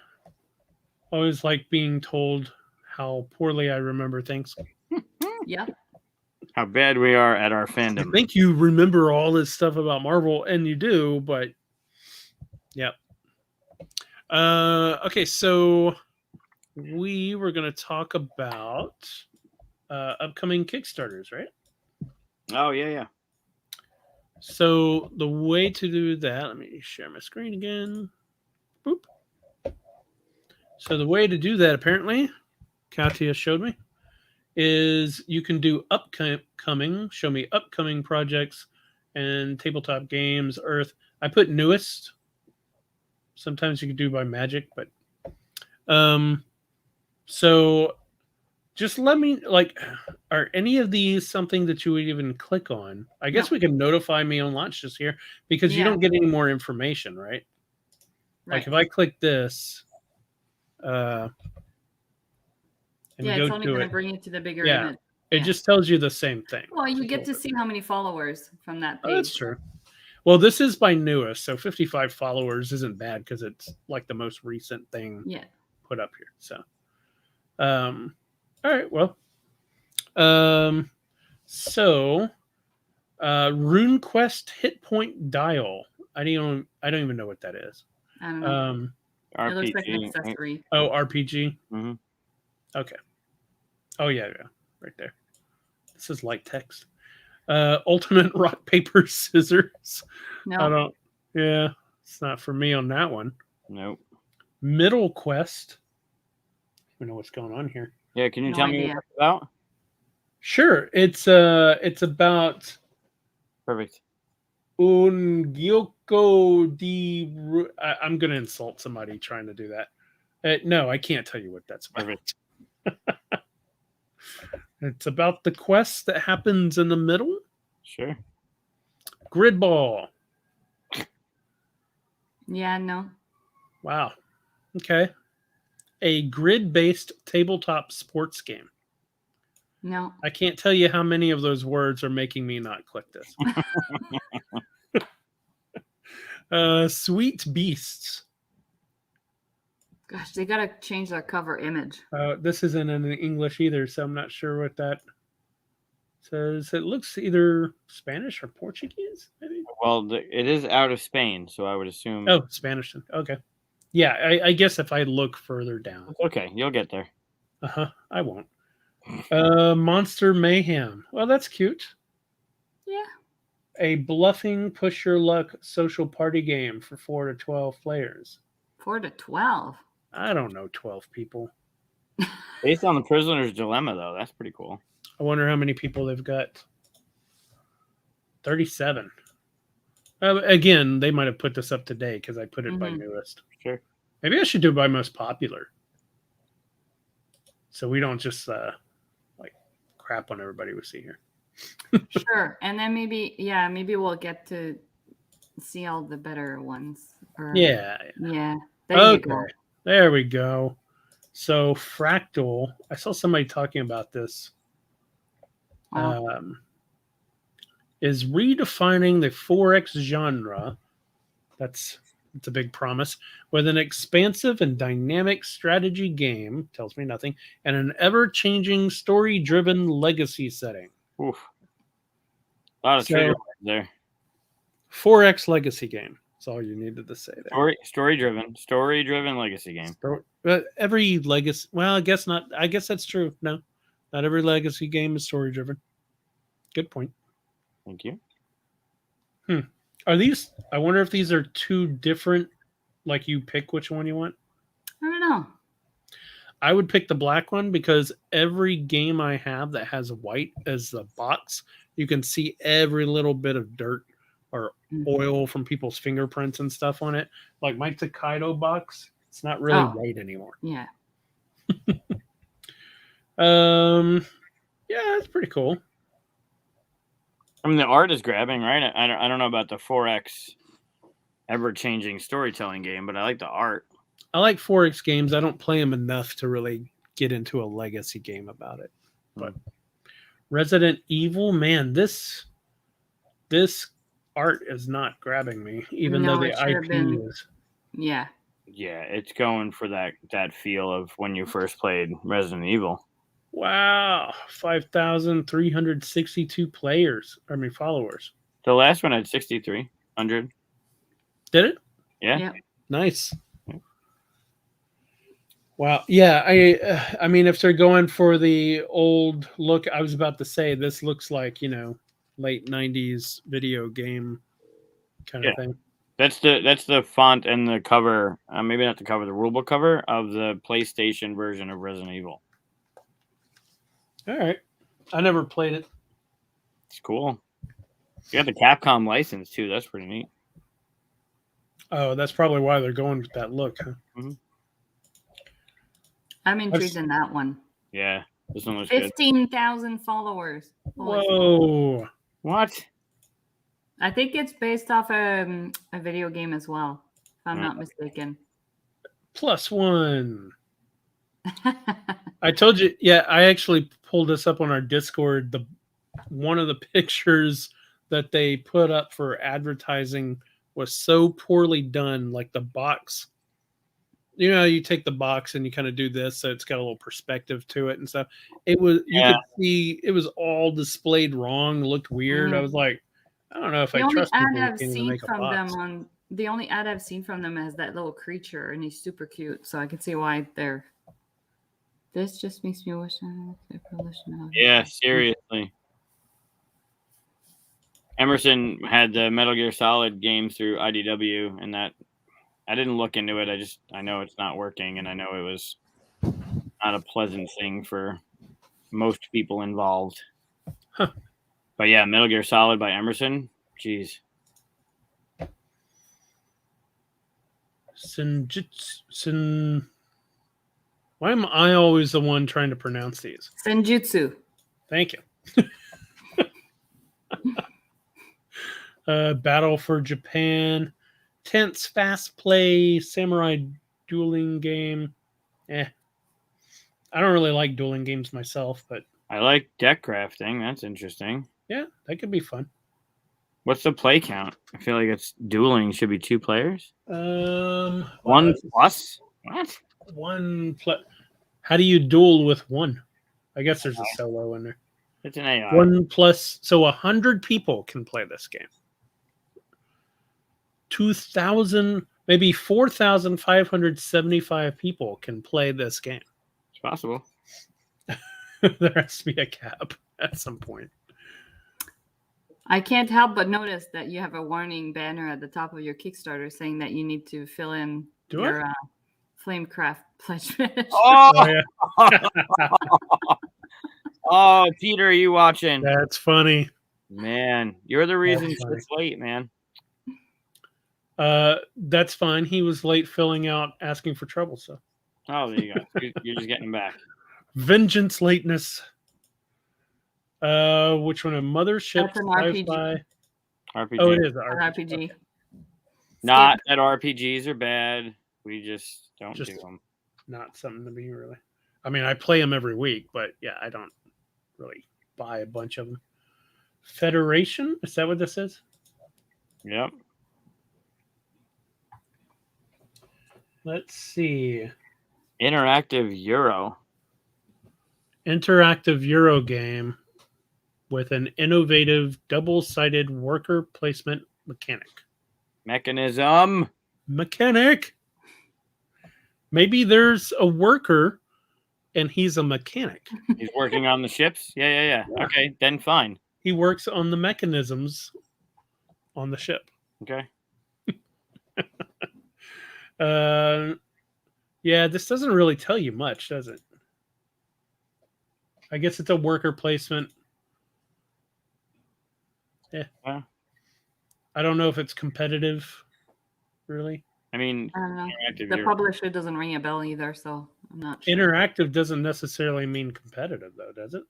Always like being told how poorly I remember things. Yeah. How bad we are at our fandom. I think you remember all this stuff about Marvel, and you do, but yeah. Okay, so we were going to talk about upcoming Kickstarters, right? Oh, yeah. So the way to do that, let me share my screen again. Boop. So the way to do that, apparently, Katia showed me, is you can do upcoming, show me upcoming projects and tabletop games, Earth. I put newest. Sometimes you can do by magic, but so just let me, like, are any of these something that you would even click on? I guess we can notify me on launch just here because you don't get any more information, right? Like if I click this, and it's only going to bring you to the bigger image. It just tells you the same thing. Well, you get to see how many followers from that page. Oh, that's true. Well, this is by newest, so 55 followers isn't bad because it's like the most recent thing put up here. So, all right, well, so RuneQuest Hit Point Dial. I don't even know what that is. I don't know. RPG. It looks like an accessory. Oh, RPG. Mm-hmm. Okay. Oh yeah, right there. This is light text. Ultimate rock paper scissors. No. It's not for me on that one. Nope. Middle Quest. I don't know what's going on here. Yeah, can you tell me what it's about? Sure. It's about perfect. Un Gyoko di. I'm gonna insult somebody trying to do that. No, I can't tell you what that's about. Perfect. It's about the quest that happens in the middle. Sure. Grid Ball. Yeah, no. Wow. Okay. A grid-based tabletop sports game. No. I can't tell you how many of those words are making me not click this. Sweet Beasts. Gosh, they got to change their cover image. This isn't in English either, so I'm not sure what that says. It looks either Spanish or Portuguese, maybe? Well, it is out of Spain, so I would assume... Oh, Spanish. Okay. Yeah, I guess if I look further down. Okay, you'll get there. I won't. Monster Mayhem. Well, that's cute. Yeah. A bluffing, push your luck social party game for 4 to 12 players. 4 to 12? I don't know 12 people. Based on the Prisoner's Dilemma, though, that's pretty cool. I wonder how many people they've got. 37. Again, they might have put this up today because I put it by newest. Sure. Maybe I should do it by most popular, so we don't just like crap on everybody we see here. Sure, and then maybe we'll get to see all the better ones. Yeah. There you go. There we go. So Fractal, I saw somebody talking about this. Wow. Is redefining the 4X genre. It's a big promise, with an expansive and dynamic strategy game, tells me nothing, and an ever-changing story-driven legacy setting. Oof. A lot of trigger words there. 4X legacy game. That's all you needed to say there. Story-driven legacy game. Every legacy, well, I guess not. I guess that's true. No, not every legacy game is story-driven. Good point. Thank you. Are these? I wonder if these are two different. Like you pick which one you want. I don't know. I would pick the black one because every game I have that has white as the box, you can see every little bit of dirt or oil from people's fingerprints and stuff on it. Like my Takedo box, it's not really white anymore. Yeah. Yeah, it's pretty cool. I mean, the art is grabbing, right? I don't know about the 4X ever-changing storytelling game, but I like the art. I like 4X games. I don't play them enough to really get into a legacy game about it. But Resident Evil, man, this art is not grabbing me, even though the IP is. Yeah. Yeah, it's going for that feel of when you first played Resident Evil. Wow, 5,362 followers. The last one had 6,300. Did it? Yeah. Yep. Nice. Wow. Yeah, I mean, if they're going for the old look, I was about to say this looks like, late 90s video game kind of thing. That's the font and the cover, maybe not the cover, the rulebook cover of the PlayStation version of Resident Evil. All right. I never played it. It's cool. You got the Capcom license too. That's pretty neat. Oh, that's probably why they're going with that look, huh? Mm-hmm. I'm intrigued in that one. Yeah, this one looks good. 15,000 followers. Whoa. What? I think it's based off a video game as well, if I'm not mistaken. +1. I told you, yeah, I actually pulled this up on our Discord. One of the pictures that they put up for advertising was so poorly done. Like the box, you take the box and you kind of do this, so it's got a little perspective to it and stuff. It was, you could see it was all displayed wrong, looked weird. I was like, I don't know if I trust people who can't even make a box. The only ad I've seen from them has that little creature, and he's super cute. So I can see why they're. This just makes me wish. Yeah, seriously. Emerson had the Metal Gear Solid game through IDW, and that I didn't look into it. I know it's not working, and I know it was not a pleasant thing for most people involved. Huh. But yeah, Metal Gear Solid by Emerson. Jeez. Why am I always the one trying to pronounce these? Senjutsu. Thank you. Battle for Japan. Tense, fast play, samurai dueling game. I don't really like dueling games myself, but I like deck crafting. That's interesting. Yeah, that could be fun. What's the play count? I feel like it's dueling should be 2 players. 1 plus? What? 1 plus. How do you duel with 1? I guess there's a solo in there. It's an AI. 1 plus. So 100 people can play this game. 2,000, maybe 4,575 people can play this game. It's possible. There has to be a cap at some point. I can't help but notice that you have a warning banner at the top of your Kickstarter saying that you need to fill in your Flamecraft pledge. Oh, yeah. Oh, Peter, are you watching? That's funny. Man, you're the reason it's late, man. That's fine. He was late filling out asking for trouble, so. Oh, there you go. You're just getting him back. Vengeance lateness. Which one? A mothership That's an RPG. sci-fi. RPG. Oh, it is an An RPG. RPG. Okay. Not that RPGs are bad. We just don't do them. Not something to me, really. I mean, I play them every week, but yeah, I don't really buy a bunch of them. Federation? Is that what this is? Yep. Let's see. Interactive Euro. Interactive Euro game with an innovative double-sided worker placement Mechanism. Mechanic. Maybe there's a worker and he's a mechanic. He's working on the ships? Yeah. Okay, then fine. He works on the mechanisms on the ship. Okay. Yeah, this doesn't really tell you much, does it? I guess it's a worker placement. Yeah. I don't know if it's competitive, really. I mean, I don't know. Interactive The Euro. publisher doesn't ring a bell either, so I'm not sure. Interactive doesn't necessarily mean competitive, though, does it?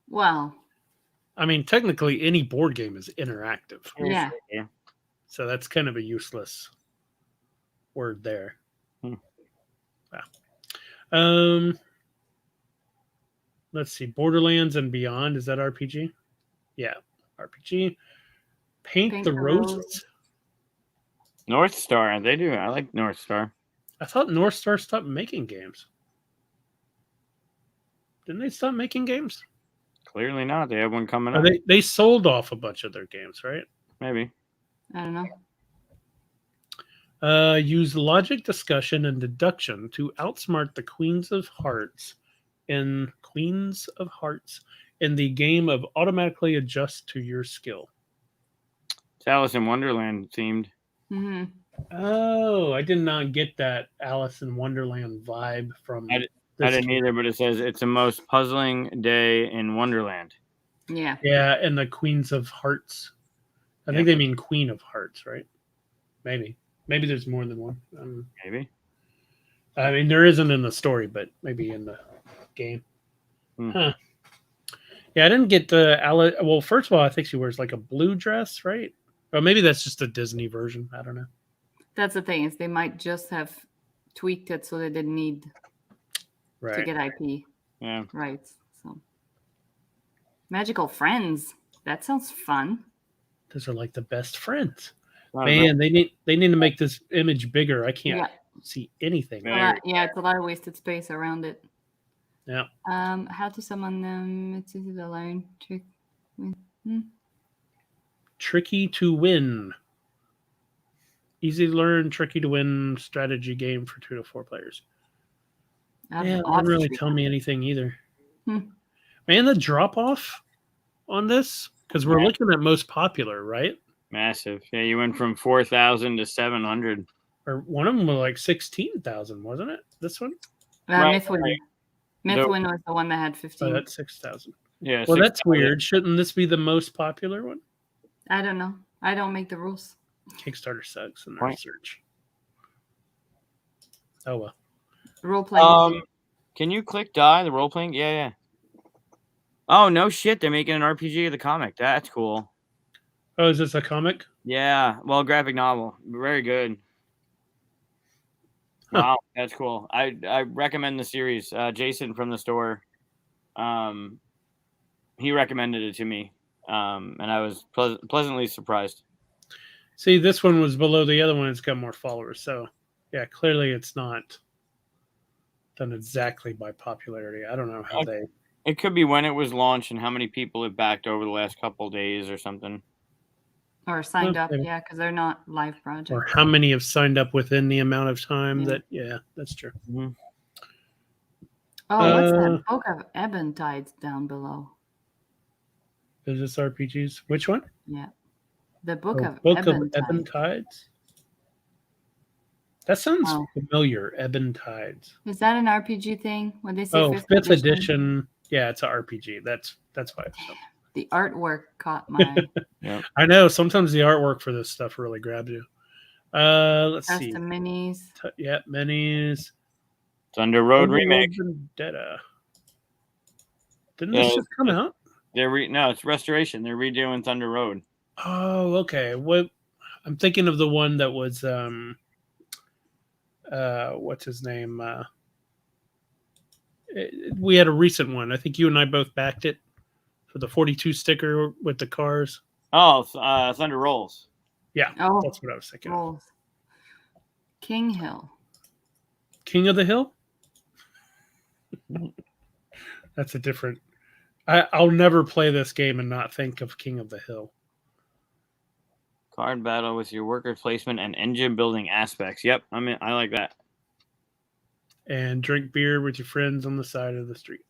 Well, I mean, technically, any board game is interactive. yeah. So that's kind of a useless word there. Wow. Let's see. Borderlands and Beyond. Is that RPG? Yeah, RPG. Paint the Roses. North Star. They do. I like North Star. I thought North Star stopped making games. Didn't they stop making games? Clearly not. They have one coming up. They sold off a bunch of their games, right? Maybe. I don't know. Use logic, discussion, and deduction to outsmart the Queens of Hearts in the game of automatically adjust to your skill. It's Alice in Wonderland themed. Mm-hmm. Oh, I did not get that Alice in Wonderland vibe from. I didn't either, but it says it's the most puzzling day in Wonderland. Yeah. Yeah, and the Queens of Hearts. I think they mean Queen of Hearts, right? Maybe there's more than one. Maybe. I mean, there isn't in the story, but maybe in the game. Huh. Yeah, I didn't get the Alice. Well, first of all, I think she wears like a blue dress, right? Or maybe that's just a Disney version. I don't know. That's the thing, is they might just have tweaked it so they didn't need to get IP rights. So Magical Friends. That sounds fun. Those are like the best friends. Man, they need to make this image bigger. I can't see anything. It's a lot of wasted space around it. Yeah. How to summon them? It's easy to learn. Tricky to win. Easy to learn, tricky to win strategy game for 2 to 4 players. That doesn't really tell me anything either. Man, the drop off on this, because we're looking at most popular, right? Massive. Yeah, you went from 4,000 to 700. Or one of them was like 16,000, wasn't it? This one? Mythwin. Mythwin was the one that had 15. Oh, that's 6,000. Yeah. Well, that's weird. Shouldn't this be the most popular one? I don't know. I don't make the rules. Kickstarter sucks in their research. Oh well. Role playing. Can you click die the role playing? Yeah. Oh no shit! They're making an RPG of the comic. That's cool. Oh, is this a comic? Yeah. Well, graphic novel. Very good. Huh. Wow, that's cool. I recommend the series. Jason from the store, he recommended it to me, and I was pleasantly surprised. See, this one was below the other one. It's got more followers. So, yeah, clearly it's not done exactly by popularity. I don't know how they... It could be when it was launched and how many people it backed over the last couple of days or something. Or signed up, because they're not live projects. Or how many have signed up within the amount of time that... Yeah, that's true. Mm-hmm. Oh, what's that book of Ebon Tides down below? Is this RPGs? Which one? Yeah. The Book of Ebon Tides? That sounds familiar, Ebon Tides. Is that an RPG thing? When they say 5th edition. Yeah, it's an RPG. That's why it's The artwork caught my Yep. I know sometimes the artwork for this stuff really grabs you. Let's see. custom minis. Yeah, minis. Thunder Road Thunder remake. Road Vendetta. Didn't this just come out? No, it's restoration. They're redoing Thunder Road. Oh, okay. What I'm thinking of the one that was what's his name? We had a recent one. I think you and I both backed it for the 42 sticker with the cars. Oh, Thunder Rolls. Yeah, Oh, that's what I was thinking. Rolls. King Hill. King of the Hill? That's a different. I'll never play this game and not think of King of the Hill. Card battle with your worker placement and engine building aspects. Yep, I like that. And drink beer with your friends on the side of the street.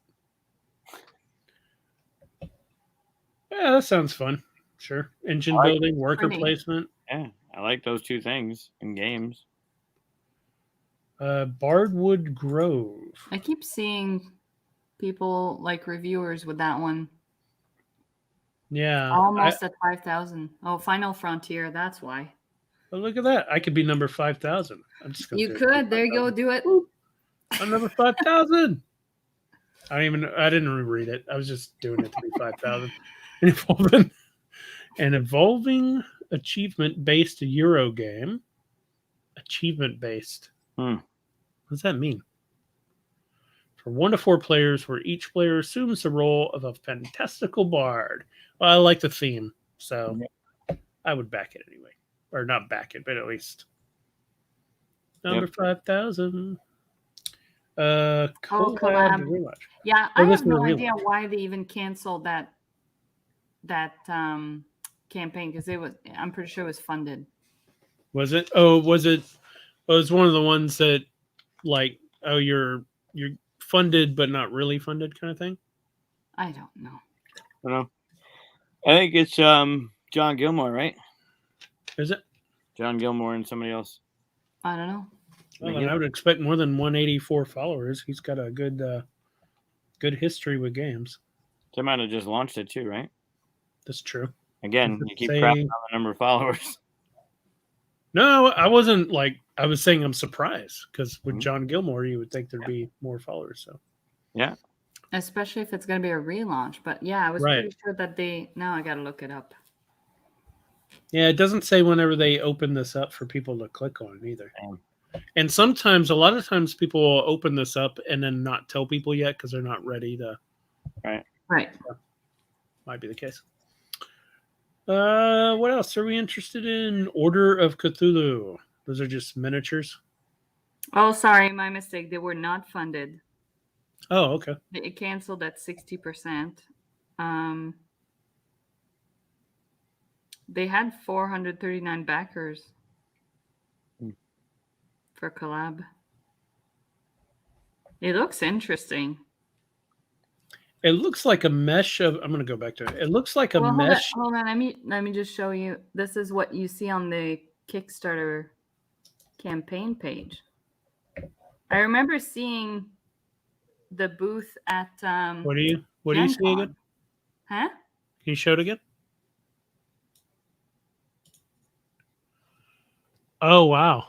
Yeah, that sounds fun. Sure. Engine building, worker placement. Yeah, I like those two things in games. Bardwood Grove. I keep seeing people like reviewers with that one. Yeah. Almost at 5,000. Oh, Final Frontier. That's why. Oh, look at that. I could be number 5,000. I'm just You could. There you go. Do it. I'm number 5,000. I didn't read it. I was just doing it to be 5,000. An evolving achievement-based Euro game. Achievement-based. What does that mean? For 1 to 4 players, where each player assumes the role of a fantastical bard. Well, I like the theme, so I would back it anyway. Or not back it, but at least. Number 5,000. Collab. Yeah, I have no idea why they even canceled that campaign, because I'm pretty sure it was funded. Was it? Oh, was it? Oh, it was one of the ones that, like, oh, you're funded but not really funded kind of thing. I don't know. I don't know. I think it's John Gilmore, right? Is it John Gilmore and somebody else? I don't know. Well, I would expect more than 184 followers. He's got a good history with games. They might have just launched it too, right? That's true. Again, you keep crapping on the number of followers. No, I wasn't like. I was saying I'm surprised because with John Gilmore, you would think there'd be more followers. So, yeah, especially if it's going to be a relaunch. But yeah, I was pretty sure that now I got to look it up. Yeah, it doesn't say whenever they open this up for people to click on it either. And sometimes, a lot of times, people will open this up and then not tell people yet because they're not ready to. Right. So, might be the case. What else are we interested in? Order of Cthulhu. Those are just miniatures. Oh, sorry, my mistake. They were not funded. Oh, okay. It canceled at 60%. They had 439 backers for collab. It looks interesting. It looks like a mesh of. I'm going to go back to it. It looks like a mesh. Hold on. Let me just show you. This is what you see on the Kickstarter campaign page. I remember seeing the booth at. What do you see again? Huh? Can you show it again? Oh wow,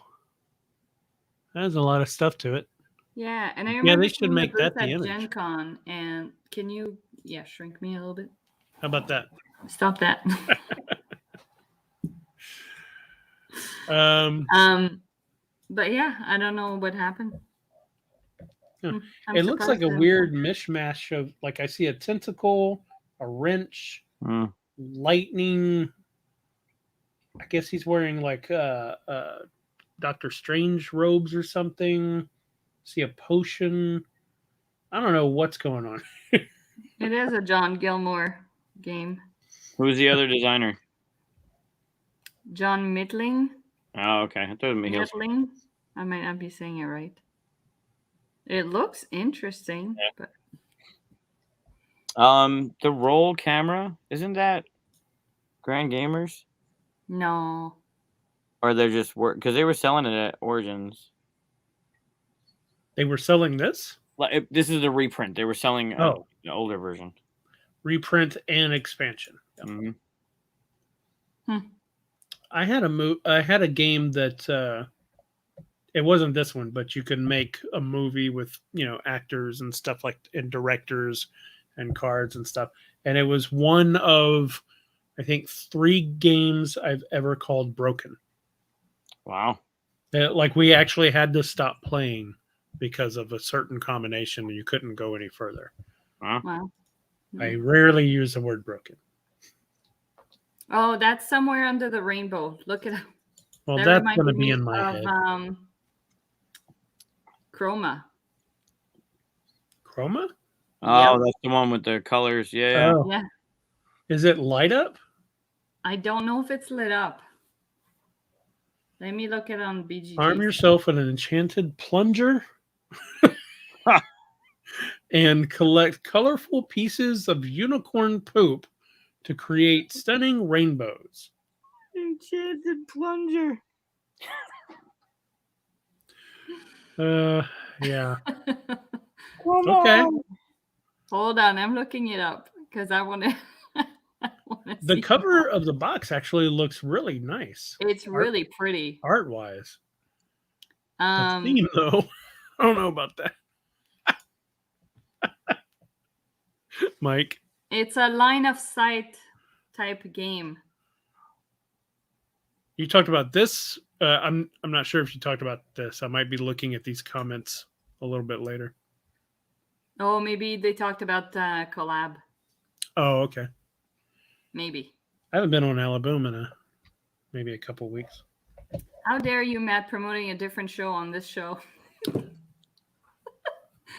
there's a lot of stuff to it. Yeah, and I remember they should make that the image. Gen Con, and can you shrink me a little bit? How about that? Stop that. But yeah, I don't know what happened. Yeah. It looks like a weird mishmash of, like, I see a tentacle, a wrench, lightning. I guess he's wearing like Doctor Strange robes or something. See a potion. I don't know what's going on. It is a John Gilmore game. Who's the other designer? John Midling. Oh, okay. I thought it was Midling. I might not be saying it right. It looks interesting, but the roll camera, isn't that Grand Gamers? No. Or they're just because they were selling it at Origins. They were selling this? This is a reprint. They were selling an older version. reprint and expansion. Yep. Mm-hmm. I had a game that it wasn't this one, but you could make a movie with actors and stuff and directors and cards and stuff. And it was one of I think 3 games I've ever called broken. Wow. Like we actually had to stop playing because of a certain combination and you couldn't go any further. Wow. I rarely use the word broken. Oh, that's somewhere under the rainbow. Look at it. Well, that's going to be in my head. Chroma. Chroma? Oh, that's the one with the colors. Yeah. Oh. Yeah. Is it light up? I don't know if it's lit up. Let me look it on BGG. Arm yourself with an enchanted plunger and collect colorful pieces of unicorn poop to create stunning rainbows. Enchanted plunger. Yeah. Okay. Hold on, I'm looking it up because I want to. The cover of the box actually looks really nice. It's really pretty art-wise. The theme, though, I don't know about that. Mike. It's a line of sight type game. You talked about this. I'm not sure if you talked about this. I might be looking at these comments a little bit later. Oh, maybe they talked about collab. Oh, okay. Maybe. I haven't been on Alabama in maybe a couple weeks. How dare you, Matt, promoting a different show on this show?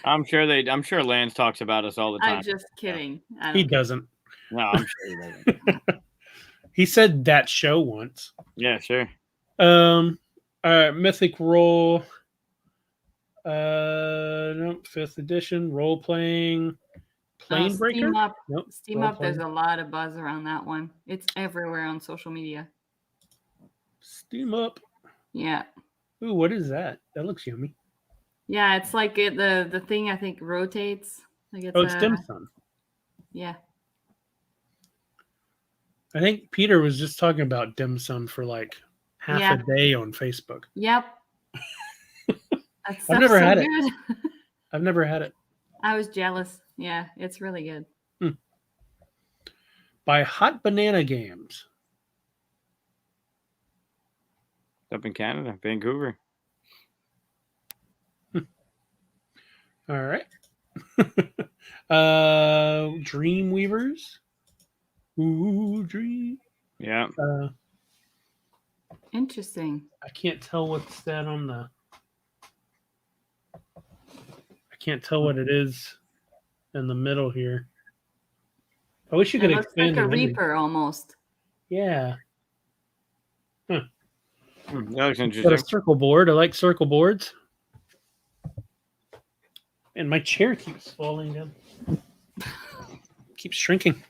I'm sure Lance talks about us all the time. I'm just kidding. He doesn't. No, I'm sure he doesn't. He said that show once. Yeah, sure. Mythic Roll. No, 5th edition role playing. Plane Breaker. Steam Up. Nope, Steam Up. There's a lot of buzz around that one. It's everywhere on social media. Steam Up. Yeah. Ooh, what is that? That looks yummy. Yeah, it's like the thing I think rotates. Like it's dim sum. Yeah. I think Peter was just talking about dim sum for like half a day on Facebook. Yep. I've never had it. I've never had it. I was jealous. Yeah, it's really good. By Hot Banana Games. Up in Canada, Vancouver. All right. Dreamweavers. Ooh, dream. Yeah. Interesting. I can't tell what's that on the. I can't tell what it is in the middle here. I wish you could expand. Looks like a Reaper almost. Yeah. Huh. That looks interesting. Got a circle board. I like circle boards. And my chair keeps falling down. Keeps shrinking.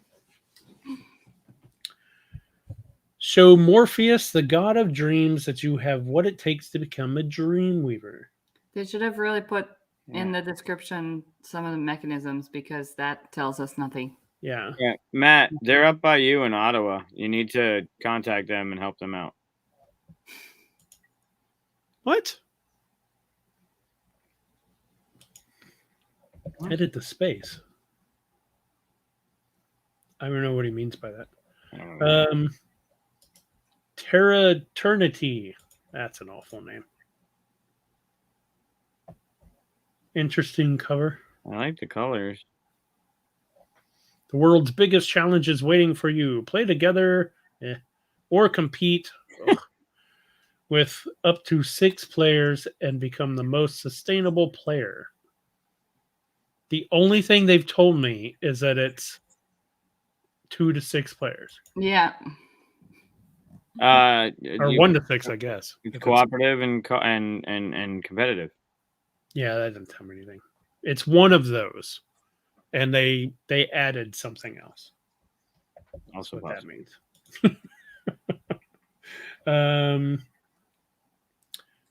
Show Morpheus, the god of dreams, that you have what it takes to become a dream weaver. They should have really put in the description some of the mechanisms because that tells us nothing. Yeah. Yeah, Matt, they're up by you in Ottawa. You need to contact them and help them out. What? Edit the space. I don't know what he means by that. Terra Eternity. That's an awful name. Interesting cover. I like the colors. The world's biggest challenge is waiting for you. Play together or compete with up to 6 players and become the most sustainable player. The only thing they've told me is that it's 2 to 6 players. Yeah. Or 1 to 6, I guess. It's cooperative and competitive. Yeah, that doesn't tell me anything. It's one of those, and they added something else. Also, what that means.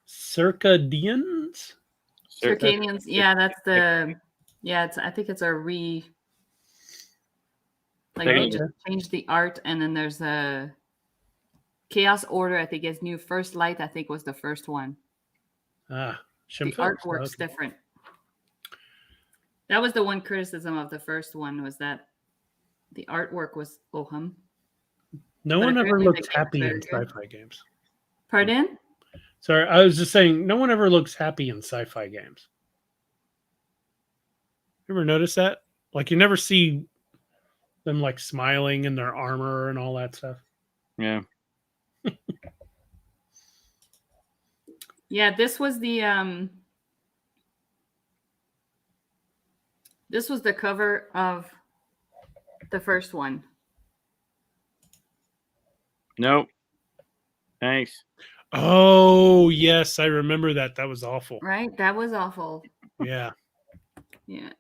Circadians. Circadians. Yeah, that's the. Yeah, I think it's a Like they just changed the art, and then there's a Chaos Order. I think is new. First Light, I think, was the first one. The artwork's different. That was the one criticism of the first one, was that the artwork was oh-hum. No one ever looks happy in sci-fi games. Pardon? Sorry, I was just saying, no one ever looks happy in sci-fi games. You ever notice that? Like, you never see them, like, smiling in their armor and all that stuff. Yeah. Yeah, this was the cover of the first one. Nope. Thanks. Oh, yes, I remember that. That was awful. Right? That was awful. Yeah. Yeah.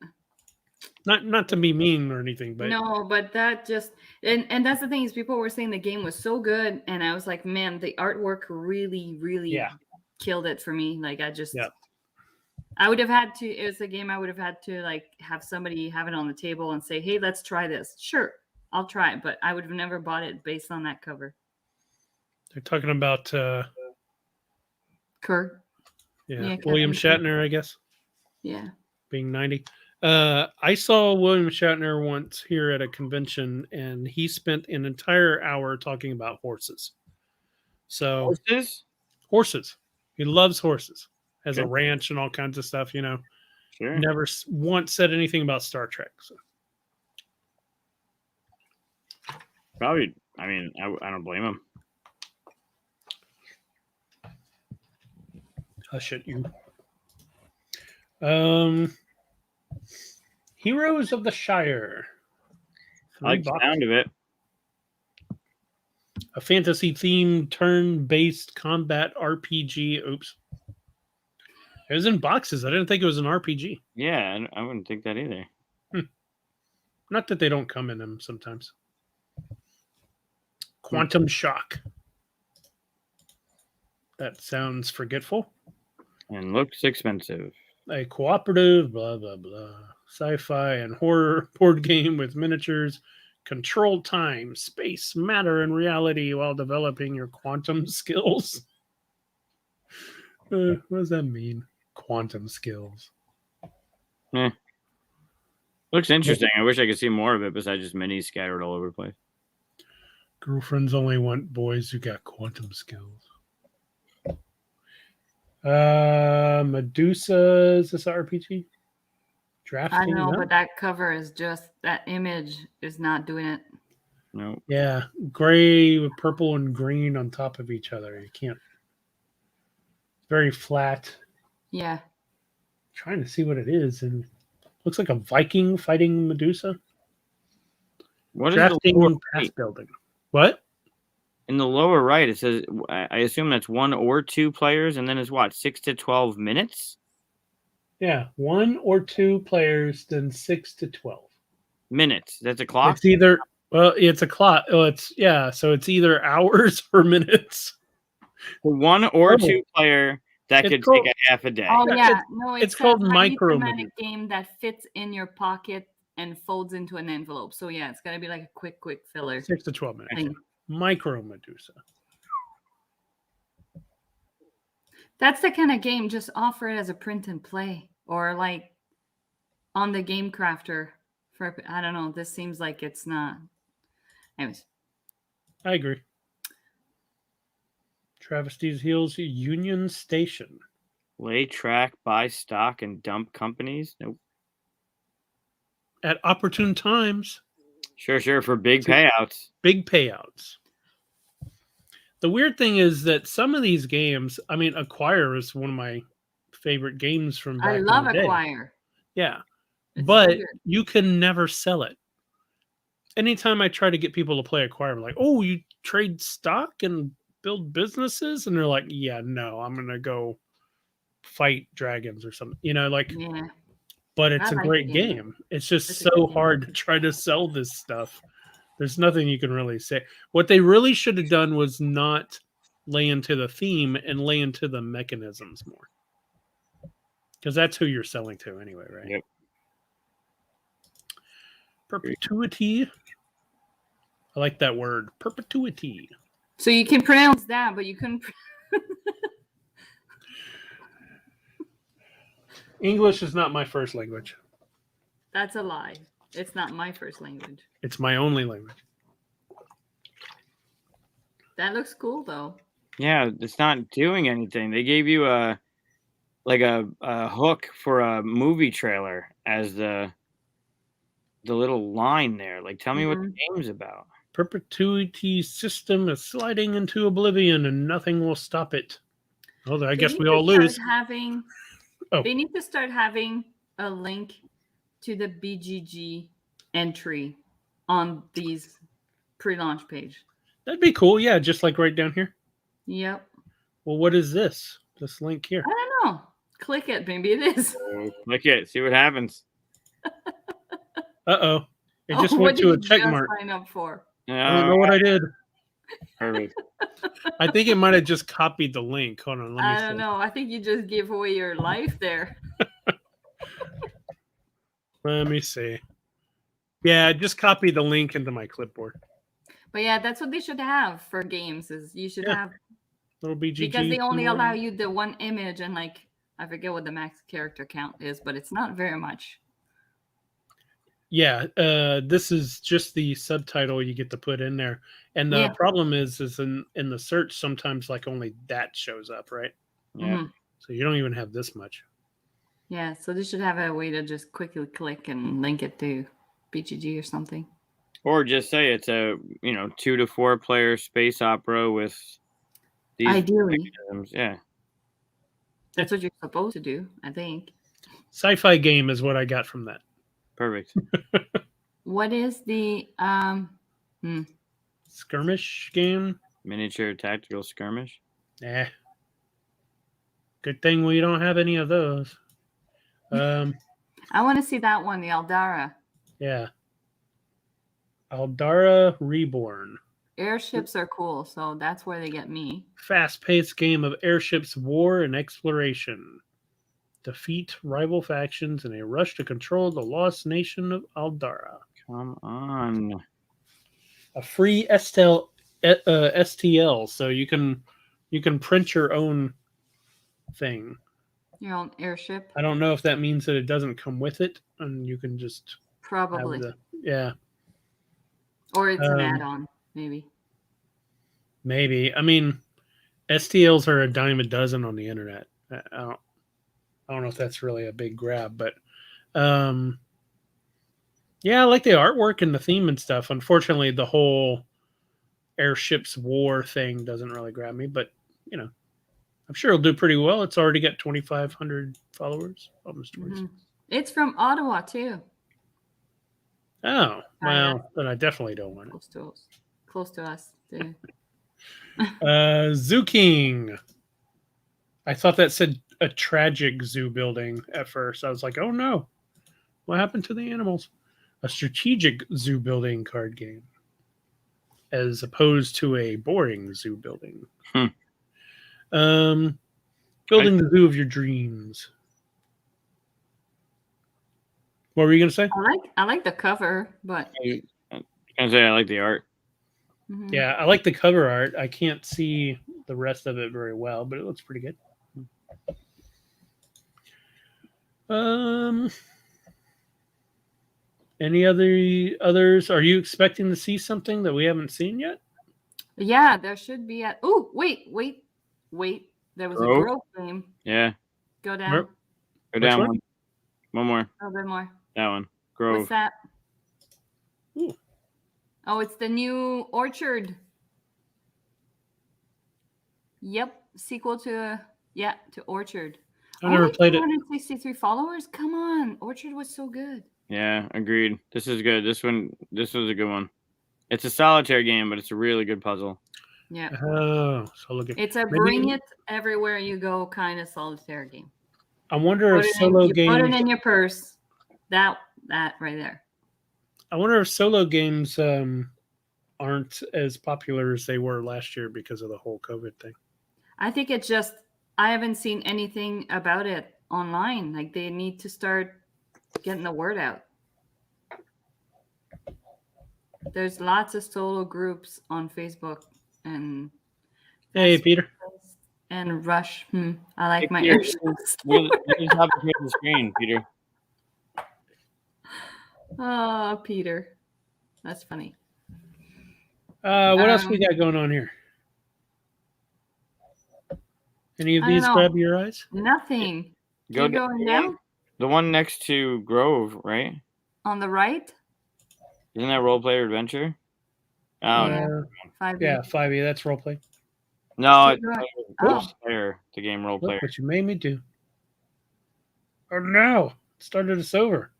Not to be mean or anything, but no, but that just and that's the thing, is people were saying the game was so good, and I was like, man, the artwork really, really killed it for me. Like I would have had to, it was a game I would have had to like have somebody have it on the table and say, hey, let's try this. Sure, I'll try it, but I would have never bought it based on that cover. They're talking about Kurt. Yeah, William Shatner, I guess. Yeah. Being 90. I saw William Shatner once here at a convention, and he spent an entire hour talking about horses. So horses. He loves horses. Has a ranch and all kinds of stuff, you know. Sure. Never once said anything about Star Trek. So. Probably. I mean, I don't blame him. Hush it, you. Heroes of the Shire. I like the sound of it. A fantasy-themed turn-based combat RPG. Oops. It was in boxes. I didn't think it was an RPG. Yeah, I wouldn't think that either. Not that they don't come in them sometimes. Quantum Shock. That sounds forgetful. And looks expensive. A cooperative, blah, blah, blah. Sci-fi and horror board game with miniatures. Control time, space, matter, and reality while developing your quantum skills. What does that mean? Quantum skills. Looks interesting. I wish I could see more of it besides just minis scattered all over the place. Girlfriends only want boys who got quantum skills. Medusa, is this RPG? Drafting? I know, but that cover is just, that image is not doing it. No. Yeah, gray with purple and green on top of each other. You can't. Very flat. Yeah. Trying to see what it is, and looks like a Viking fighting Medusa. What is drafting the path building? What? In the lower right, it says, I assume that's 1 or 2 players, and then it's what, 6 to 12 minutes? Yeah, 1 or 2 players, then 6 to 12 minutes. That's a clock. It's either it's a clock. Oh, so it's either hours or minutes. 1 or 2 player that could take a half a day. Oh yeah, no, it's called micro game that fits in your pocket and folds into an envelope. So yeah, it's gotta be like a quick filler. 6 to 12 minutes. Thing. Micro Medusa. That's the kind of game. Just offer it as a print and play, or like on the Game Crafter. For I don't know. This seems like it's not. Anyways, I agree. Travesties Hills Union Station. Lay track, buy stock, and dump companies. Nope. At opportune times. Sure. For big payouts. Big payouts. The weird thing is that some of these games, I mean, Acquire is one of my favorite games from back in the day. I love Acquire. Yeah. But you can never sell it. Anytime I try to get people to play Acquire, I'm like, oh, you trade stock and build businesses? And they're like, yeah, no, I'm going to go fight dragons or something. You know, like, yeah. But it's a great game. It's just so hard to try to sell this stuff. There's nothing you can really say. What they really should have done was not lay into the theme and lay into the mechanisms more. Because that's who you're selling to anyway, right? Yep. Perpetuity. I like that word, perpetuity. So you can pronounce that, but you couldn't. English is not my first language. That's a lie. It's not my first language. It's my only language. That looks cool, though. Yeah, it's not doing anything. They gave you a hook for a movie trailer as the little line there. Like, tell me what the game's about. Perpetuity system is sliding into oblivion, and nothing will stop it. Well, I guess we all lose. They need to start having a link to the BGG entry on these pre-launch page. That'd be cool. Yeah, just like right down here. Yep. Well, what is this? This link here. I don't know. Click it. Maybe it is. Click it. See what happens. Uh-oh. It just went to a check mark. Sign up for? I don't know what I did. Perfect. I think it might have just copied the link. Hold on. Let me I don't know. I think you just gave away your life there. Let me see. Yeah, just copy the link into my clipboard. But yeah, that's what they should have for games. Is you should have little BGG because they only allow you the one image and like I forget what the max character count is, but it's not very much. Yeah, this is just the subtitle you get to put in there, and the problem is in the search sometimes like only that shows up, right? Yeah. So you don't even have this much. Yeah, so they should have a way to just quickly click and link it to BGG or something. Or just say it's a 2 to 4 player space opera with these ideally mechanisms. Yeah. That's what you're supposed to do, I think. Sci-fi game is what I got from that. Perfect. What is the skirmish game? Miniature tactical skirmish? Good thing we don't have any of those. I want to see that one, the Aldara. Yeah. Aldara Reborn. Airships are cool, so that's where they get me. Fast-paced game of airships, war, and exploration. Defeat rival factions in a rush to control the lost nation of Aldara. Come on. A free STL, so you can print your own thing. Your own airship. I don't know if that means that it doesn't come with it, and you can just probably. Or it's an add-on, maybe. Maybe. I mean, STLs are a dime a dozen on the internet. I don't know if that's really a big grab, but yeah, I like the artwork and the theme and stuff. Unfortunately, the whole airships war thing doesn't really grab me, but I'm sure it'll do pretty well. It's already got 2,500 followers, almost 26. It's from Ottawa too. Oh, well, then I definitely don't want it. Close to us too. Zoo King. I thought that said a tragic zoo building at first. I was like, oh no, what happened to the animals? A strategic zoo building card game, as opposed to a boring zoo building. Building the zoo of your dreams. What were you gonna say? I like the cover, but I like the art. Yeah, I like the cover art. I can't see the rest of it very well, but it looks pretty good. Any others? Are you expecting to see something that we haven't seen yet? Yeah, there should be at. Oh, wait. There was a Grove game. Yeah. Go down. Go down one more. A bit more. That one. Grove. What's that? Ooh. Oh, it's the new Orchard. Yep, sequel to Orchard. I never played it. 163 followers. Come on, Orchard was so good. Yeah, agreed. This is good. This was a good one. It's a solitaire game, but it's a really good puzzle. Yeah. Oh, so look at it's a bring it everywhere you go kind of solitaire game. I wonder if solo games. Put it in your purse. That right there. I wonder if solo games aren't as popular as they were last year because of the whole COVID thing. I think it's just I haven't seen anything about it online. Like they need to start getting the word out. There's lots of solo groups on Facebook and. Hey, Peter. And Rush. I like my Peter, airships. you just have to hit the screen, Peter. Oh, Peter. That's funny. What else we got going on here? Any of these grab your eyes? Nothing. Go going down? The one next to Grove, right? On the right? Isn't that Role Player Adventure? Oh, yeah. 5e. Yeah, 5e. That's roleplay. No, it's Role Player, the game Role Player. Look what you made me do. Oh, no. It started us over.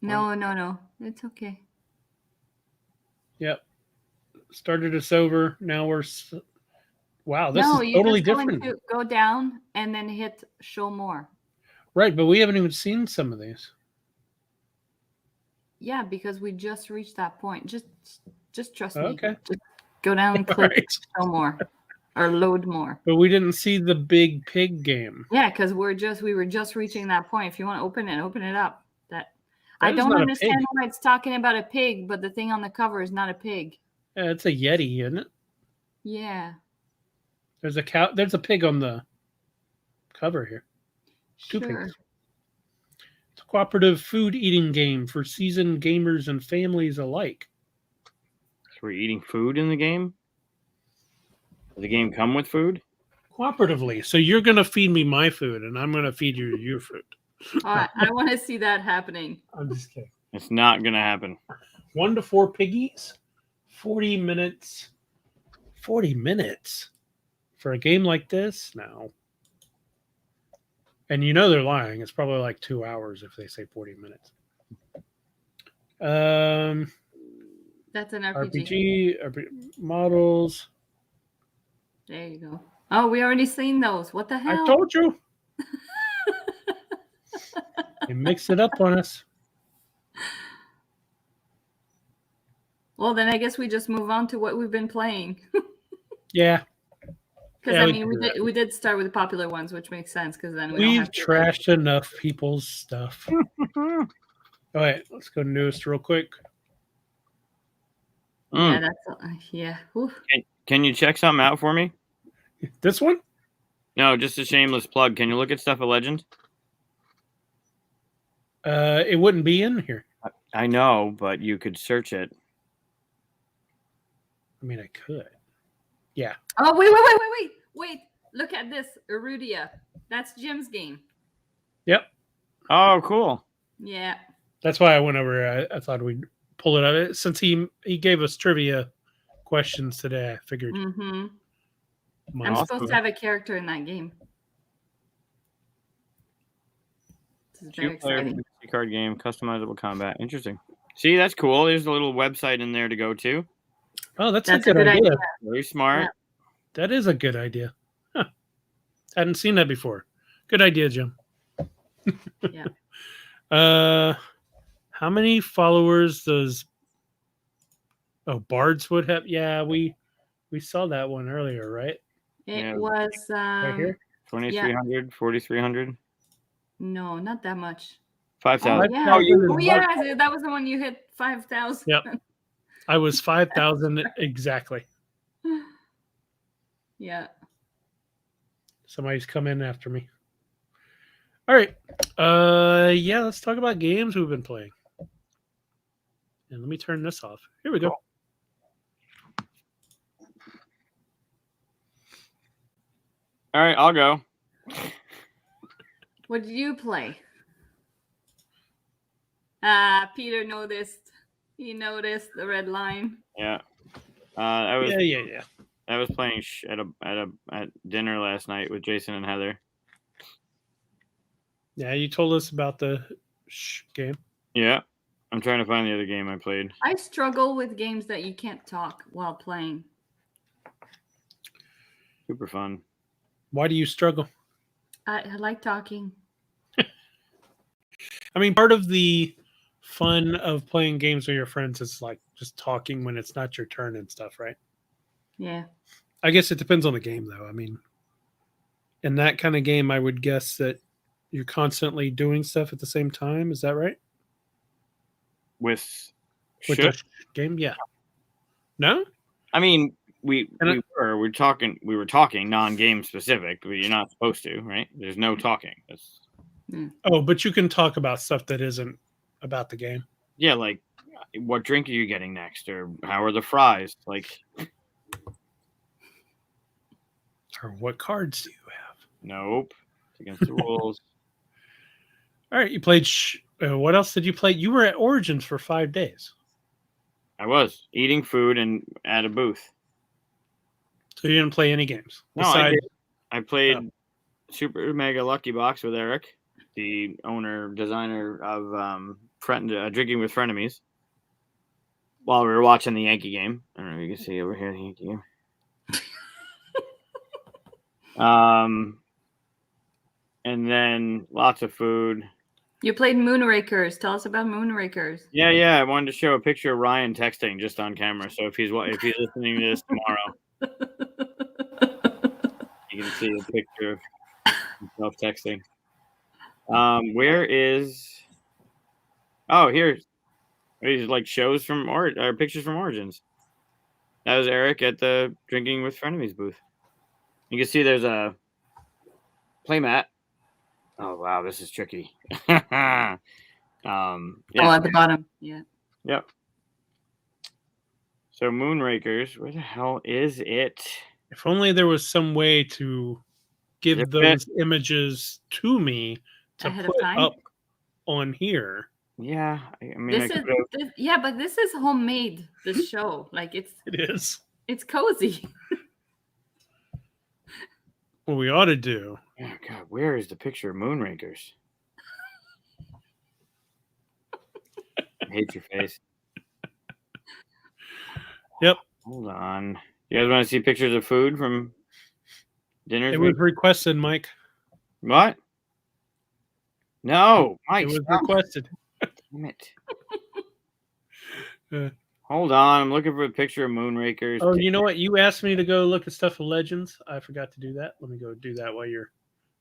No. It's okay. Yep. Started us over. Now we're... Wow, this is you're totally just going different. to go down and then hit show more. Right, but we haven't even seen some of these. Yeah, because we just reached that point. Just trust me. Okay. Just go down and click Right. show more or load more. But we didn't see the big pig game. Yeah, because we were just reaching that point. If you want to open it up. I is don't not a understand pig. why it's talking about a pig, but the thing on the cover is not a pig. Yeah, it's a Yeti, isn't it? Yeah. There's a cow. There's a pig on the cover here. Two Sure. pigs. It's a cooperative food eating game for seasoned gamers and families alike. So we're eating food in the game? Does the game come with food? Cooperatively. So you're going to feed me my food, and I'm going to feed you your food. I want to see that happening. I'm just kidding. It's not going to happen. 1 to 4 piggies, 40 minutes. 40 minutes for a game like this? No. And you know they're lying. It's probably like 2 hours if they say 40 minutes. That's an RPG models. There you go. Oh, we already seen those. What the hell? I told you. They mix it up on us. Well, then I guess we just move on to what we've been playing. Yeah. Because Yeah, we did start with the popular ones, which makes sense because then we've trashed enough people's stuff. All right, let's go to newest real quick. Yeah, yeah. Can you check something out for me? This one? No, just a shameless plug. Can you look at stuff at Legend? It wouldn't be in here. I know, but you could search it. I mean, I could. Yeah. Oh, wait. Look at this. Erudia. That's Jim's game. Yep. Oh, cool. Yeah. That's why I went over. I thought we'd pull it up. Since he gave us trivia questions today, I figured. Mm-hmm. I'm supposed to have a character in that game. This is very exciting. Card game, customizable combat. Interesting. See, that's cool. There's a little website in there to go to. Oh, that's a good idea. Very smart. Yeah. That is a good idea. Huh. Hadn't seen that before. Good idea, Jim. Yeah. How many followers does Bards would have? Yeah, we saw that one earlier, right? It was right here. 2,300, 4,300. No, not that much. 5,000. Oh yeah, that was the one you hit 5,000. Yep. I was 5,000 exactly. Yeah. Somebody's come in after me. All right. Yeah, let's talk about games we've been playing. And let me turn this off. Here we go. All right, I'll go. What did you play? Peter noticed. He noticed the red line. Yeah. I was. Yeah. I was playing at dinner last night with Jason and Heather. Yeah, you told us about the game. Yeah, I'm trying to find the other game I played. I struggle with games that you can't talk while playing. Super fun. Why do you struggle? I like talking. I mean, part of the fun of playing games with your friends is like just talking when it's not your turn and stuff, right? Yeah. I guess it depends on the game, though. I mean, in that kind of game, I would guess that you're constantly doing stuff at the same time. Is that right? With the game? Yeah. No? I mean, we were talking non-game specific, but you're not supposed to, right? There's no talking. Oh, but you can talk about stuff that isn't about the game. Yeah, like what drink are you getting next, or how are the fries? Like, or what cards do you have? Nope, it's against the rules. All right, you played. What else did you play? You were at Origins for 5 days. I was eating food and at a booth. So you didn't play any games? No, I played Super Mega Lucky Box with Eric, the owner designer of Drinking with Frenemies, while we were watching the Yankee game. I don't know if you can see over here the Yankee game. And then lots of food. You played Moonrakers. Tell us about Moonrakers. Yeah. I wanted to show a picture of Ryan texting just on camera. So if he's listening to this tomorrow, you can see a picture of himself texting. Where is? Oh, here's like shows from or pictures from Origins. That was Eric at the Drinking with Frenemies booth. You can see there's a playmat. Oh wow, this is tricky. Yeah. Oh, at the bottom. Yeah. Yep. So Moonrakers, where the hell is it? If only there was some way to give those images to me to ahead put of time up on here. Yeah, I mean, but this is homemade. This show, like it is. It's cozy. What we ought to do. Oh God, where is the picture of Moonrakers? I hate your face. Yep. Hold on. You guys want to see pictures of food from dinner? It was requested, Mike. What? No, Mike. It was requested. Damn it. Hold on. I'm looking for a picture of Moonrakers. Oh, you know what? You asked me to go look at stuff of Legends. I forgot to do that. Let me go do that while you're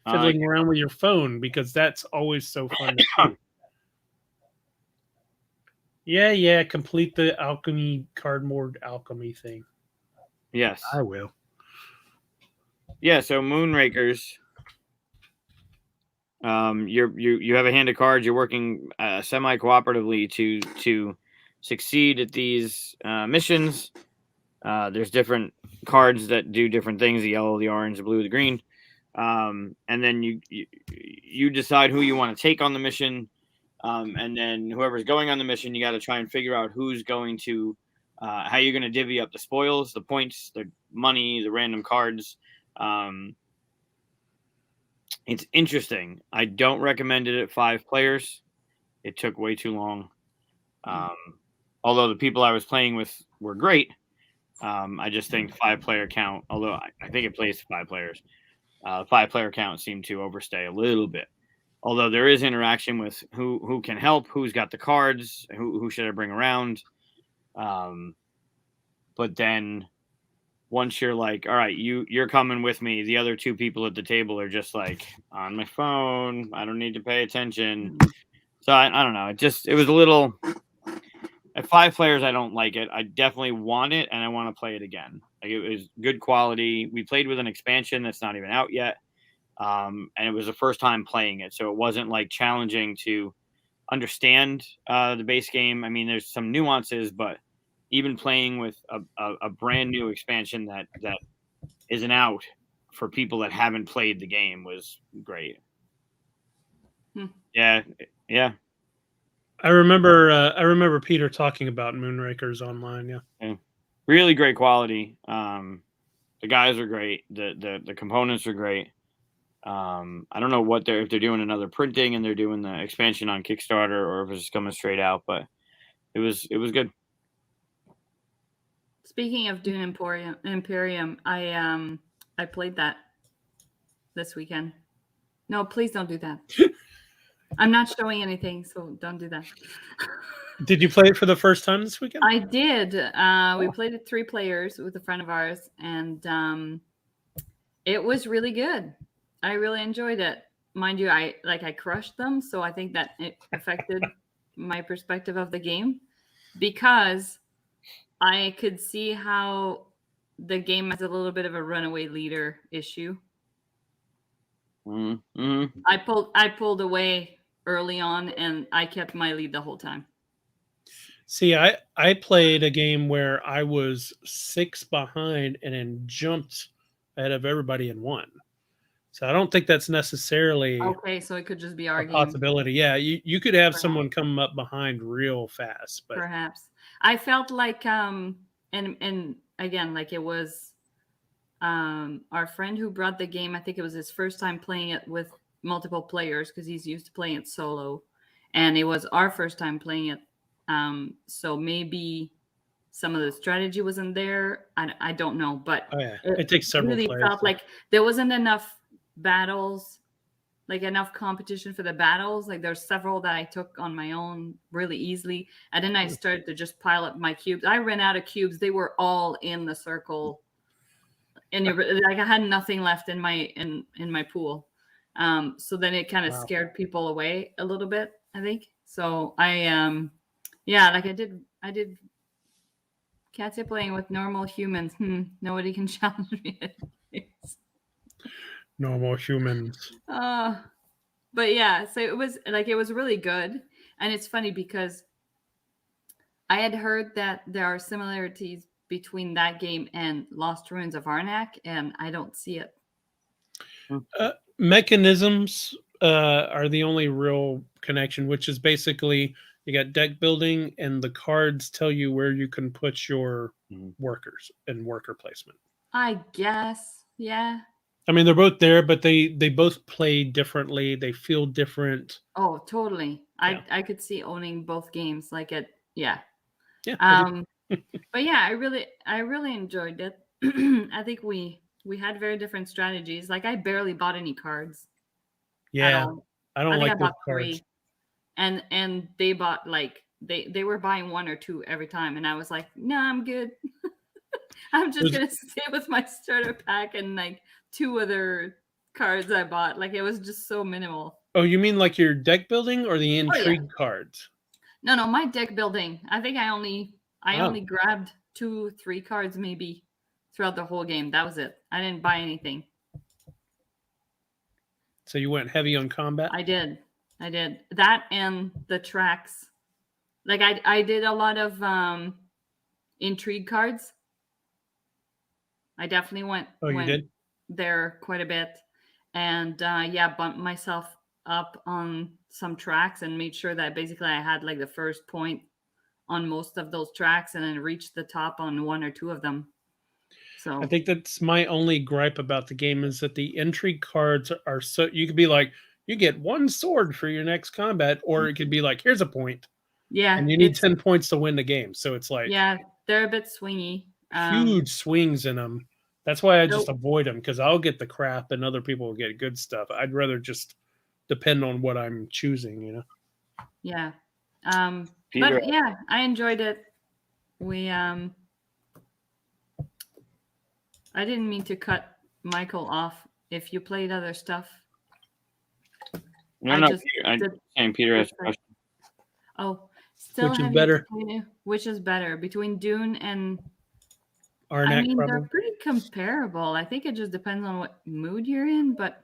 fiddling around with your phone, because that's always so fun to do. Yeah. Complete the cardboard alchemy thing. Yes. I will. Yeah, so Moonrakers. You have a hand of cards. You're working semi-cooperatively to succeed at these missions. There's different cards that do different things: the yellow, the orange, the blue, the green. And then you decide who you want to take on the mission. And then whoever's going on the mission, you got to try and figure out who's going to, how you're going to divvy up the spoils, the points, the money, the random cards. It's interesting. I don't recommend it at 5 players. It took way too long. Although the people I was playing with were great. I just think 5-player count, although I think it plays 5 players, 5-player count seemed to overstay a little bit. Although there is interaction with who can help, who's got the cards, who should I bring around. But then once you're like, all right, you're coming with me, the other 2 people at the table are just like on my phone. I don't need to pay attention. So I don't know. It was a little. At 5 players, I don't like it. I definitely want it, and I want to play it again. Like, it was good quality. We played with an expansion that's not even out yet. And it was the first time playing it, so it wasn't like challenging to understand the base game. I mean, there's some nuances, but even playing with a brand new expansion that isn't out for people that haven't played the game was great. Yeah. I remember Peter talking about Moonrakers online. Yeah. Really great quality. The guys are great. The components are great. I don't know if they're doing another printing and they're doing the expansion on Kickstarter, or if it's just coming straight out, but it was good. Speaking of Dune Imperium, I played that this weekend. No, please don't do that. I'm not showing anything, so don't do that. Did you play it for the first time this weekend? I did. We played it 3 players with a friend of ours, and it was really good. I really enjoyed it. Mind you, I crushed them, so I think that it affected my perspective of the game, because I could see how the game has a little bit of a runaway leader issue. Mm-hmm. I pulled away early on, and I kept my lead the whole time. See, I played a game where I was 6 behind and then jumped ahead of everybody and won. So I don't think that's necessarily okay. So it could just be our game. Possibility. Yeah, you could have someone come up behind real fast, but perhaps I felt like and again, like it was our friend who brought the game. I think it was his first time playing it with multiple players because he's used to playing it solo, and it was our first time playing it. So maybe some of the strategy wasn't there. I don't know, but it takes several really players. Felt like there wasn't enough battles, like enough competition for the battles. Like there's several that I took on my own really easily, and then I started to just pile up my cubes. I ran out of cubes. They were all in the circle, and like I had nothing left in my pool. So then it kind of scared people away a little bit, I think. So like I did Katia playing with normal humans. Nobody can challenge me. Normal humans. But yeah, so it was really good. And it's funny because I had heard that there are similarities between that game and Lost Ruins of Arnak, and I don't see it. Mechanisms are the only real connection, which is basically you got deck building and the cards tell you where you can put your workers and worker placement. I guess, yeah. I mean, they're both there, but they both play differently. They feel different. Oh, totally. Yeah. I could see owning both games like it. Yeah. Yeah. But yeah, I really enjoyed it. I think we had very different strategies. Like I barely bought any cards. Yeah. I don't like those cards. 3. And they bought like they were buying 1 or 2 every time, and I was like, no, I'm good. I'm just gonna stay with my starter pack and like 2 other cards I bought. Like it was just so minimal. Oh, you mean like your deck building or the intrigue cards? No, my deck building. I think I only grabbed 2-3 cards maybe throughout the whole game. That was it. I didn't buy anything. So you went heavy on combat? I did. That and the tracks. Like I did a lot of intrigue cards. I definitely went there quite a bit. And bumped myself up on some tracks and made sure that basically I had like the first point on most of those tracks and then reached the top on 1 or 2 of them. So I think that's my only gripe about the game is that the intrigue cards are so you could be like, you get 1 sword for your next combat, or it could be like, here's a point. Yeah. And you need 10 points to win the game. So it's like, yeah, they're a bit swingy. Huge swings in them. That's why I just avoid them, because I'll get the crap and other people will get good stuff. I'd rather just depend on what I'm choosing, you know? Yeah. But yeah, I enjoyed it. I didn't mean to cut Michael off. If you played other stuff. No, Peter has a question. Oh, still which is better? Which is better between Dune and Arnak? I mean, they're pretty comparable. I think it just depends on what mood you're in, but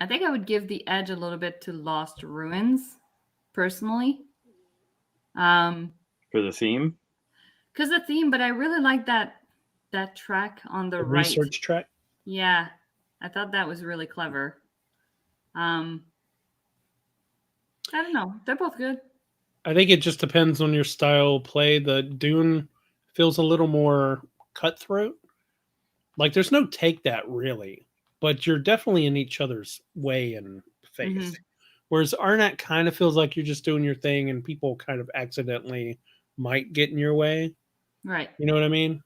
I think I would give the edge a little bit to Lost Ruins, personally. For the theme? Because the theme, but I really like that track on the right. Research track? Yeah. I thought that was really clever. I don't know. They're both good. I think it just depends on your style of play. The Dune feels a little more cutthroat. Like there's no take that really, but you're definitely in each other's way and face. Mm-hmm. Whereas Arnak kind of feels like you're just doing your thing and people kind of accidentally might get in your way. Right. You know what I mean?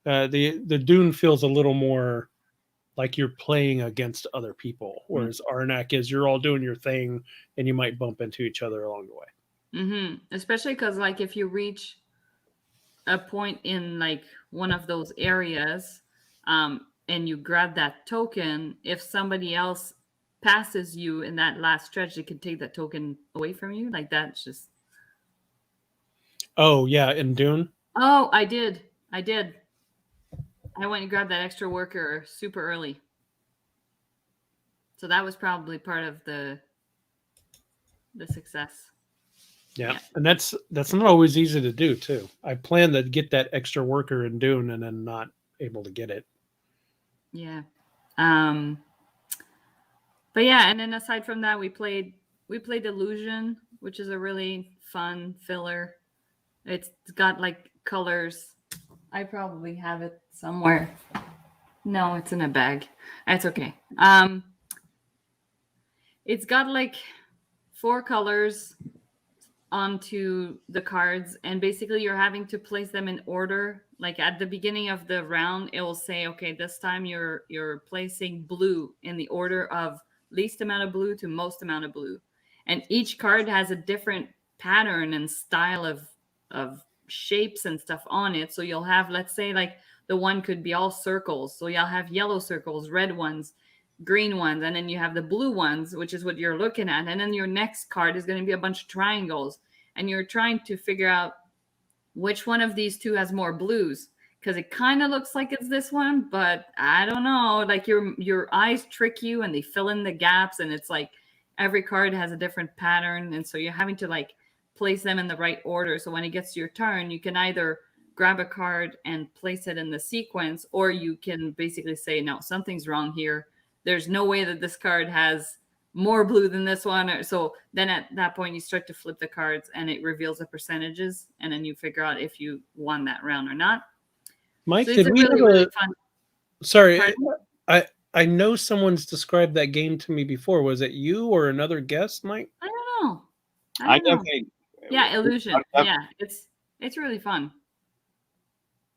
The Dune feels a little more like you're playing against other people, whereas Arnak is you're all doing your thing and you might bump into each other along the way. Mm-hmm. Especially because like if you reach a point in like one of those areas and you grab that token, if somebody else passes you in that last stretch, they can take that token away from you. Like that's just... Oh, yeah, in Dune? Oh, I did. I went and grabbed that extra worker super early. So that was probably part of the success. Yeah. And that's not always easy to do too. I plan to get that extra worker in Dune and then not able to get it. Yeah. But yeah, and then aside from that, we played Illusion, which is a really fun filler. It's got like colors. I probably have it somewhere. No, it's in a bag. That's okay. It's got like 4 colors onto the cards, and basically you're having to place them in order. Like at the beginning of the round, it will say, okay, this time you're placing blue in the order of least amount of blue to most amount of blue, and each card has a different pattern and style of shapes and stuff on it. So you'll have, let's say, like the one could be all circles, so you'll have yellow circles, red ones, green ones, and then you have the blue ones, which is what you're looking at, and then your next card is going to be a bunch of triangles, and you're trying to figure out which one of these two has more blues, because it kind of looks like it's this one, but I don't know. Like your eyes trick you and they fill in the gaps, and it's like every card has a different pattern, and so you're having to like place them in the right order. So when it gets to your turn, you can either grab a card and place it in the sequence, or you can basically say, no, something's wrong here. There's no way that this card has more blue than this one. So then at that point, you start to flip the cards and it reveals the percentages. And then you figure out if you won that round or not. Mike, so did we really fun. Sorry, I know someone's described that game to me before. Was it you or another guest, Mike? I don't know. I don't know. Yeah, Illusion. Yeah, it's really fun.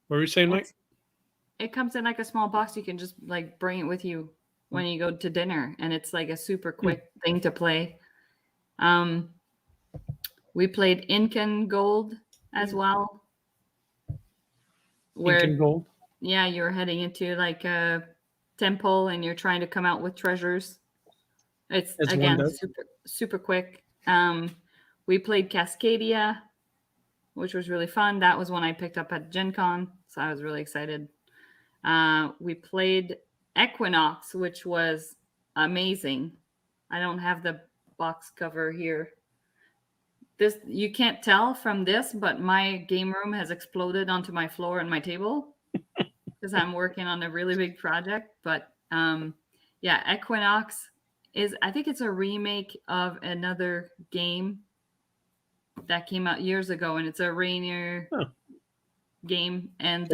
What were you saying, Mike? It comes in like a small box. You can just like bring it with you when you go to dinner, and it's like a super quick thing to play. We played Incan Gold as well. Incan Gold? Yeah, you're heading into like a temple and you're trying to come out with treasures. It's again super quick. We played Cascadia, which was really fun. That was one I picked up at Gen Con, so I was really excited. We played Equinox, which was amazing. I don't have the box cover here. This, you can't tell from this, but my game room has exploded onto my floor and my table because I'm working on a really big project. But yeah, Equinox is, I think it's a remake of another game that came out years ago, and it's a Rainier game. And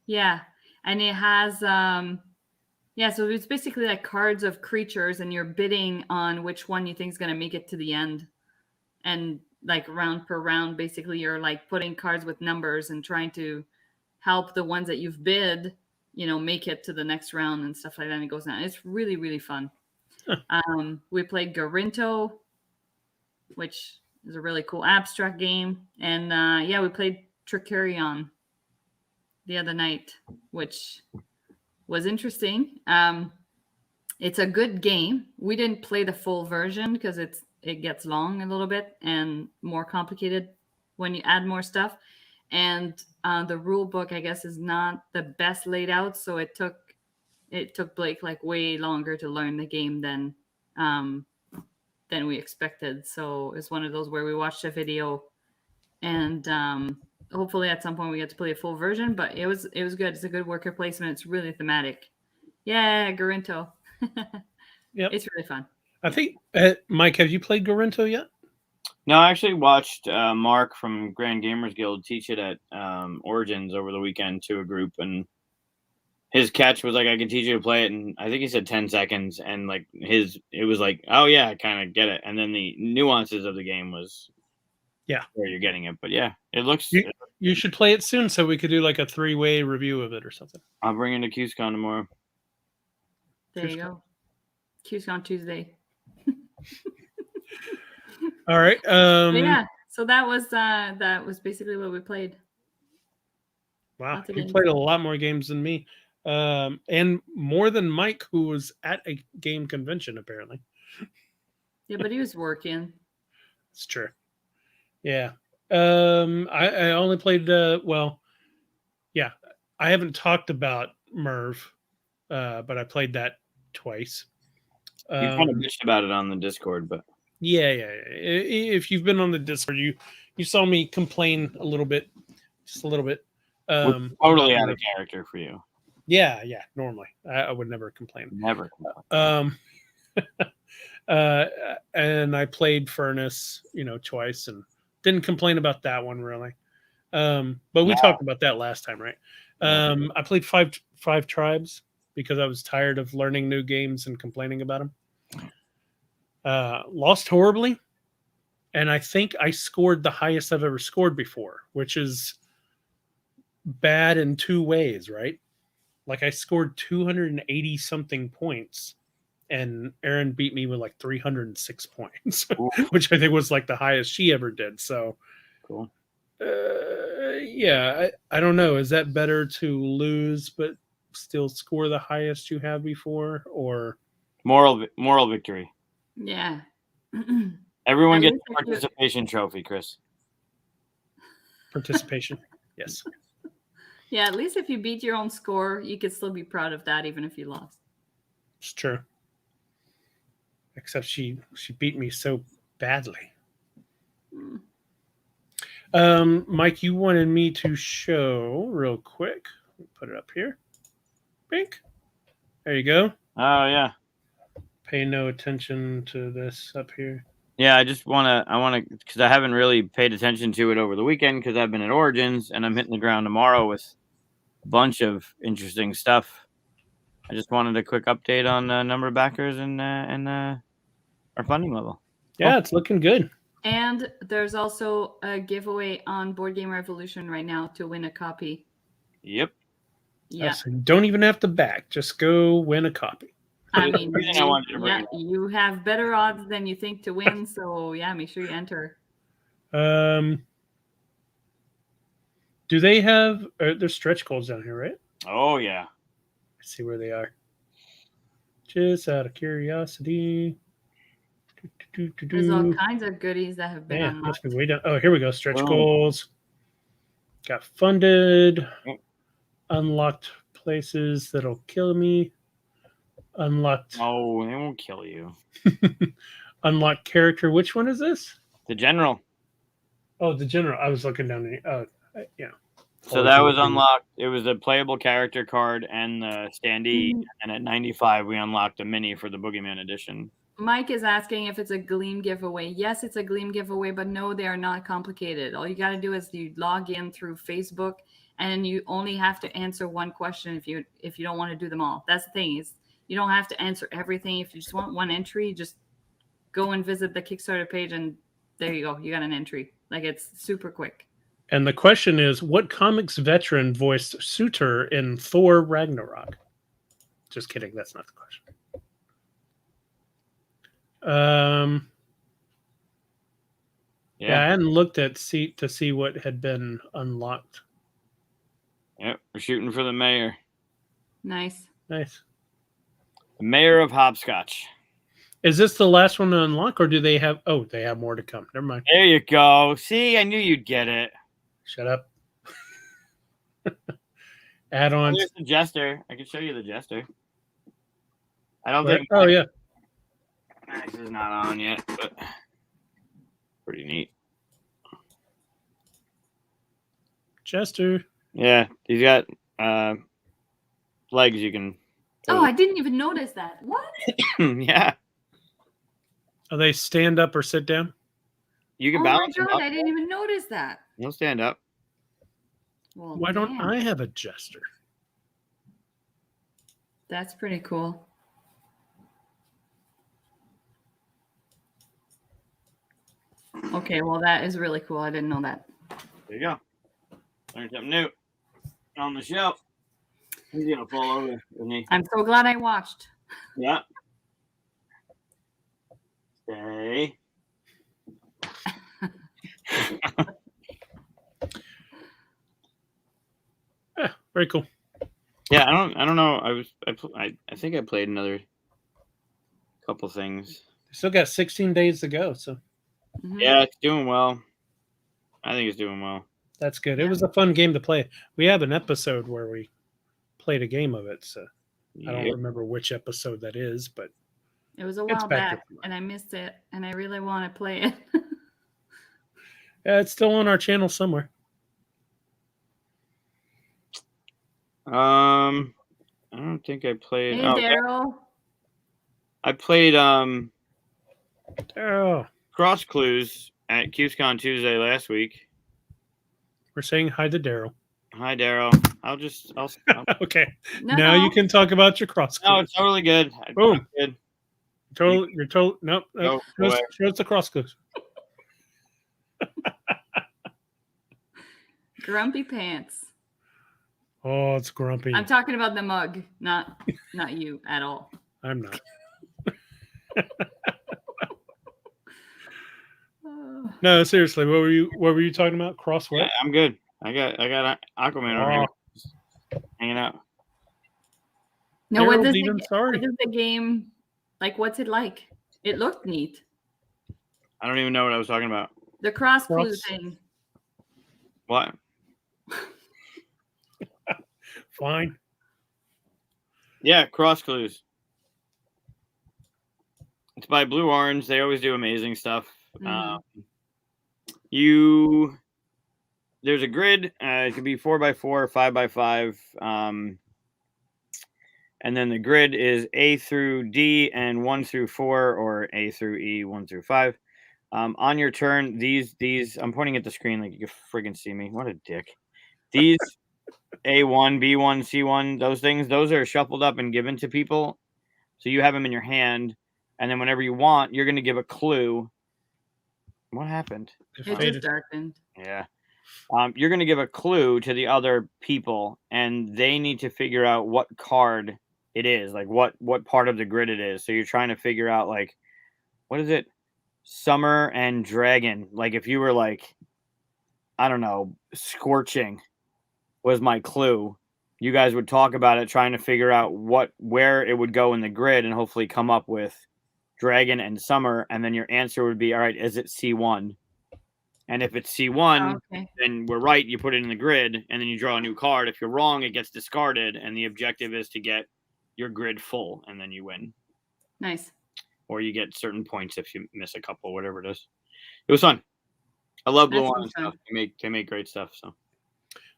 yeah, and it has yeah, so it's basically like cards of creatures, and you're bidding on which one you think is going to make it to the end. And like round per round, basically you're like putting cards with numbers and trying to help the ones that you've bid, you know, make it to the next round and stuff like that. And it goes down. It's really, really fun. We played Garinto, which is a really cool abstract game. And yeah, we played Tricarion the other night, which was interesting. It's a good game. We didn't play the full version because it gets long a little bit and more complicated when you add more stuff. And the rule book, I guess, is not the best laid out. So it took Blake like way longer to learn the game than we expected. So it's one of those where we watched a video, and hopefully at some point we get to play a full version. But it was good. It's a good worker placement. It's really thematic. Yeah, Garinto. Yeah, it's really fun. I think, Mike, have you played Garinto yet? No, I actually watched Mark from Grand Gamers Guild teach it at Origins over the weekend to a group, and his catch was like, I can teach you to play it, and I think he said 10 seconds, and like it was like, oh yeah, I kind of get it, and then the nuances of the game was where you're getting it. But yeah, it looks. You should play it soon so we could do like a 3-way review of it or something. I'll bring it to QSCon tomorrow. There you go. QSCon Tuesday. All right. Yeah. So that was basically what we played. Wow, you played a lot more games than me, and more than Mike, who was at a game convention apparently. Yeah, but he was working. It's true. Yeah. I only played yeah. I haven't talked about Merv, but I played that twice. You kind of bitched about it on the Discord, but yeah. If you've been on the Discord, you saw me complain a little bit, just a little bit. Totally out of character for you. Yeah. Normally, I would never complain. Never complain. And I played Furnace, twice, and didn't complain about that one really. But we talked about that last time, right? I played five tribes because I was tired of learning new games and complaining about them. Lost horribly, and I think I scored the highest I've ever scored before, which is bad in two ways, right? Like I scored 280 something points, and Erin beat me with like 306 points, which I think was like the highest she ever did. So cool. Yeah, I don't know. Is that better to lose but still score the highest you have before, or moral victory? Yeah. Everyone gets a participation trophy, Chris. Participation, yes. Yeah, at least if you beat your own score, you could still be proud of that, even if you lost. It's true. Except she beat me so badly. Mike, you wanted me to show real quick. Put it up here. Bink. There you go. Oh yeah. Pay no attention to this up here. Yeah, I want to, because I haven't really paid attention to it over the weekend because I've been at Origins and I'm hitting the ground tomorrow with a bunch of interesting stuff. I just wanted a quick update on number of backers and our funding level. Yeah, It's looking good. And there's also a giveaway on Board Game Revolution right now to win a copy. Yep. Yeah. So you don't even have to back. Just go win a copy. I mean, you have better odds than you think to win. So yeah, make sure you enter. Do they have? There's stretch goals down here, right? Oh yeah. Let's see where they are. Just out of curiosity. There's all kinds of goodies that have been unlocked. Must be way down. Oh, here we go. Stretch goals. Got funded. Unlocked places that'll kill me. Unlocked. Oh, they won't kill you. Unlocked character. Which one is this? The general. Oh, the general. I was looking down there. Yeah. So that was unlocked. It was a playable character card and the standee. And at 95, we unlocked a mini for the Boogeyman edition. Mike is asking if it's a Gleam giveaway. Yes, it's a Gleam giveaway, but no, they are not complicated. All you got to do is you log in through Facebook, and you only have to answer one question if you don't want to do them all. That's the thing, is you don't have to answer everything. If you just want one entry, just go and visit the Kickstarter page, and there you go. You got an entry. Like, it's super quick. And the question is, what comics veteran voiced Sutor in Thor Ragnarok? Just kidding. That's not the question. Yeah, I hadn't looked to see what had been unlocked. Yep, we're shooting for the mayor. Nice. The mayor of Hopscotch. Is this the last one to unlock, or do they have? Oh, they have more to come. Never mind. There you go. See, I knew you'd get it. Shut up. Add-ons. There's the Jester. I can show you the Jester. I don't think. Oh yeah. This is not on yet, but pretty neat. Jester. Yeah, he's got legs you can. Oh, I didn't even notice that. What? Yeah. Oh, they stand up or sit down? You can balance. Oh my god, I didn't even notice that. He'll stand up. Well, why don't I have a Jester? That's pretty cool. Okay, well, that is really cool. I didn't know that. There you go. Learn something new on the show. He's going to fall over, isn't he? I'm so glad I watched. Yeah. Stay. Yeah, very cool. Yeah, I don't know. I think I played another couple things. Still got 16 days to go, so yeah, it's doing well. I think it's doing well. That's good. It was a fun game to play. We have an episode where we played a game of it, so I don't remember which episode that is, but it was a while back, and I missed it, and I really want to play it. Yeah, it's still on our channel somewhere. I don't think I played. Hey, Daryl. I played Daryl. Cross Clues at QSCon Tuesday last week. We're saying hi to Daryl. Hi, Daryl. I'll okay. Now you can talk about your cross clues. No, it's totally good. Boom. Good. You're total. Nope. Show us the cross clues. Grumpy Pants. Oh, it's grumpy. I'm talking about the mug, not you at all. I'm not. No, seriously. What were you talking about? Cross what? Yeah, I'm good. I got Aquaman over here hanging out. No, what does the game like? What's it like? It looked neat. I don't even know what I was talking about. The cross clue thing. What? Fine. Yeah, Cross Clues. It's by Blue Orange. They always do amazing stuff. Mm-hmm. There's a grid. It could be 4x4, 5x5. And then the grid is A through D and 1 through 4, or A through E, 1 through 5. On your turn, these I'm pointing at the screen like you can friggin' see me. What a dick. These A1, B1, C1, those are shuffled up and given to people. So you have them in your hand, and then whenever you want, you're going to give a clue. What happened? It just darkened. Yeah. You're going to give a clue to the other people, and they need to figure out what card it is, like what part of the grid it is. So you're trying to figure out, like, what is it? Summer and Dragon. Like, if you were like, I don't know, Scorching was my clue. You guys would talk about it, trying to figure out where it would go in the grid, and hopefully come up with Dragon and Summer. And then your answer would be, all right, is it C1? And if it's C1, then we're right. You put it in the grid, and then you draw a new card. If you're wrong, it gets discarded, and the objective is to get your grid full, and then you win. Nice. Or you get certain points if you miss a couple, whatever it is. It was fun. I love Blue Orange stuff. They make great stuff. So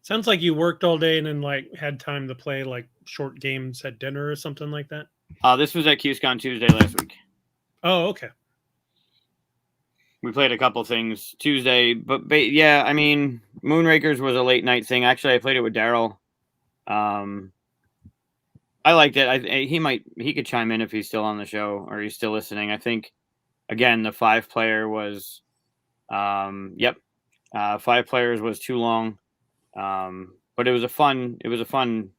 sounds like you worked all day and then like had time to play like short games at dinner or something like that. This was at QSCon Tuesday last week. Oh, okay. We played a couple things Tuesday, but yeah, I mean, Moonrakers was a late night thing. Actually, I played it with Daryl. I liked it. He could chime in if he's still on the show or he's still listening. I think, again, the 5-player was, 5 players was too long. But it was a fun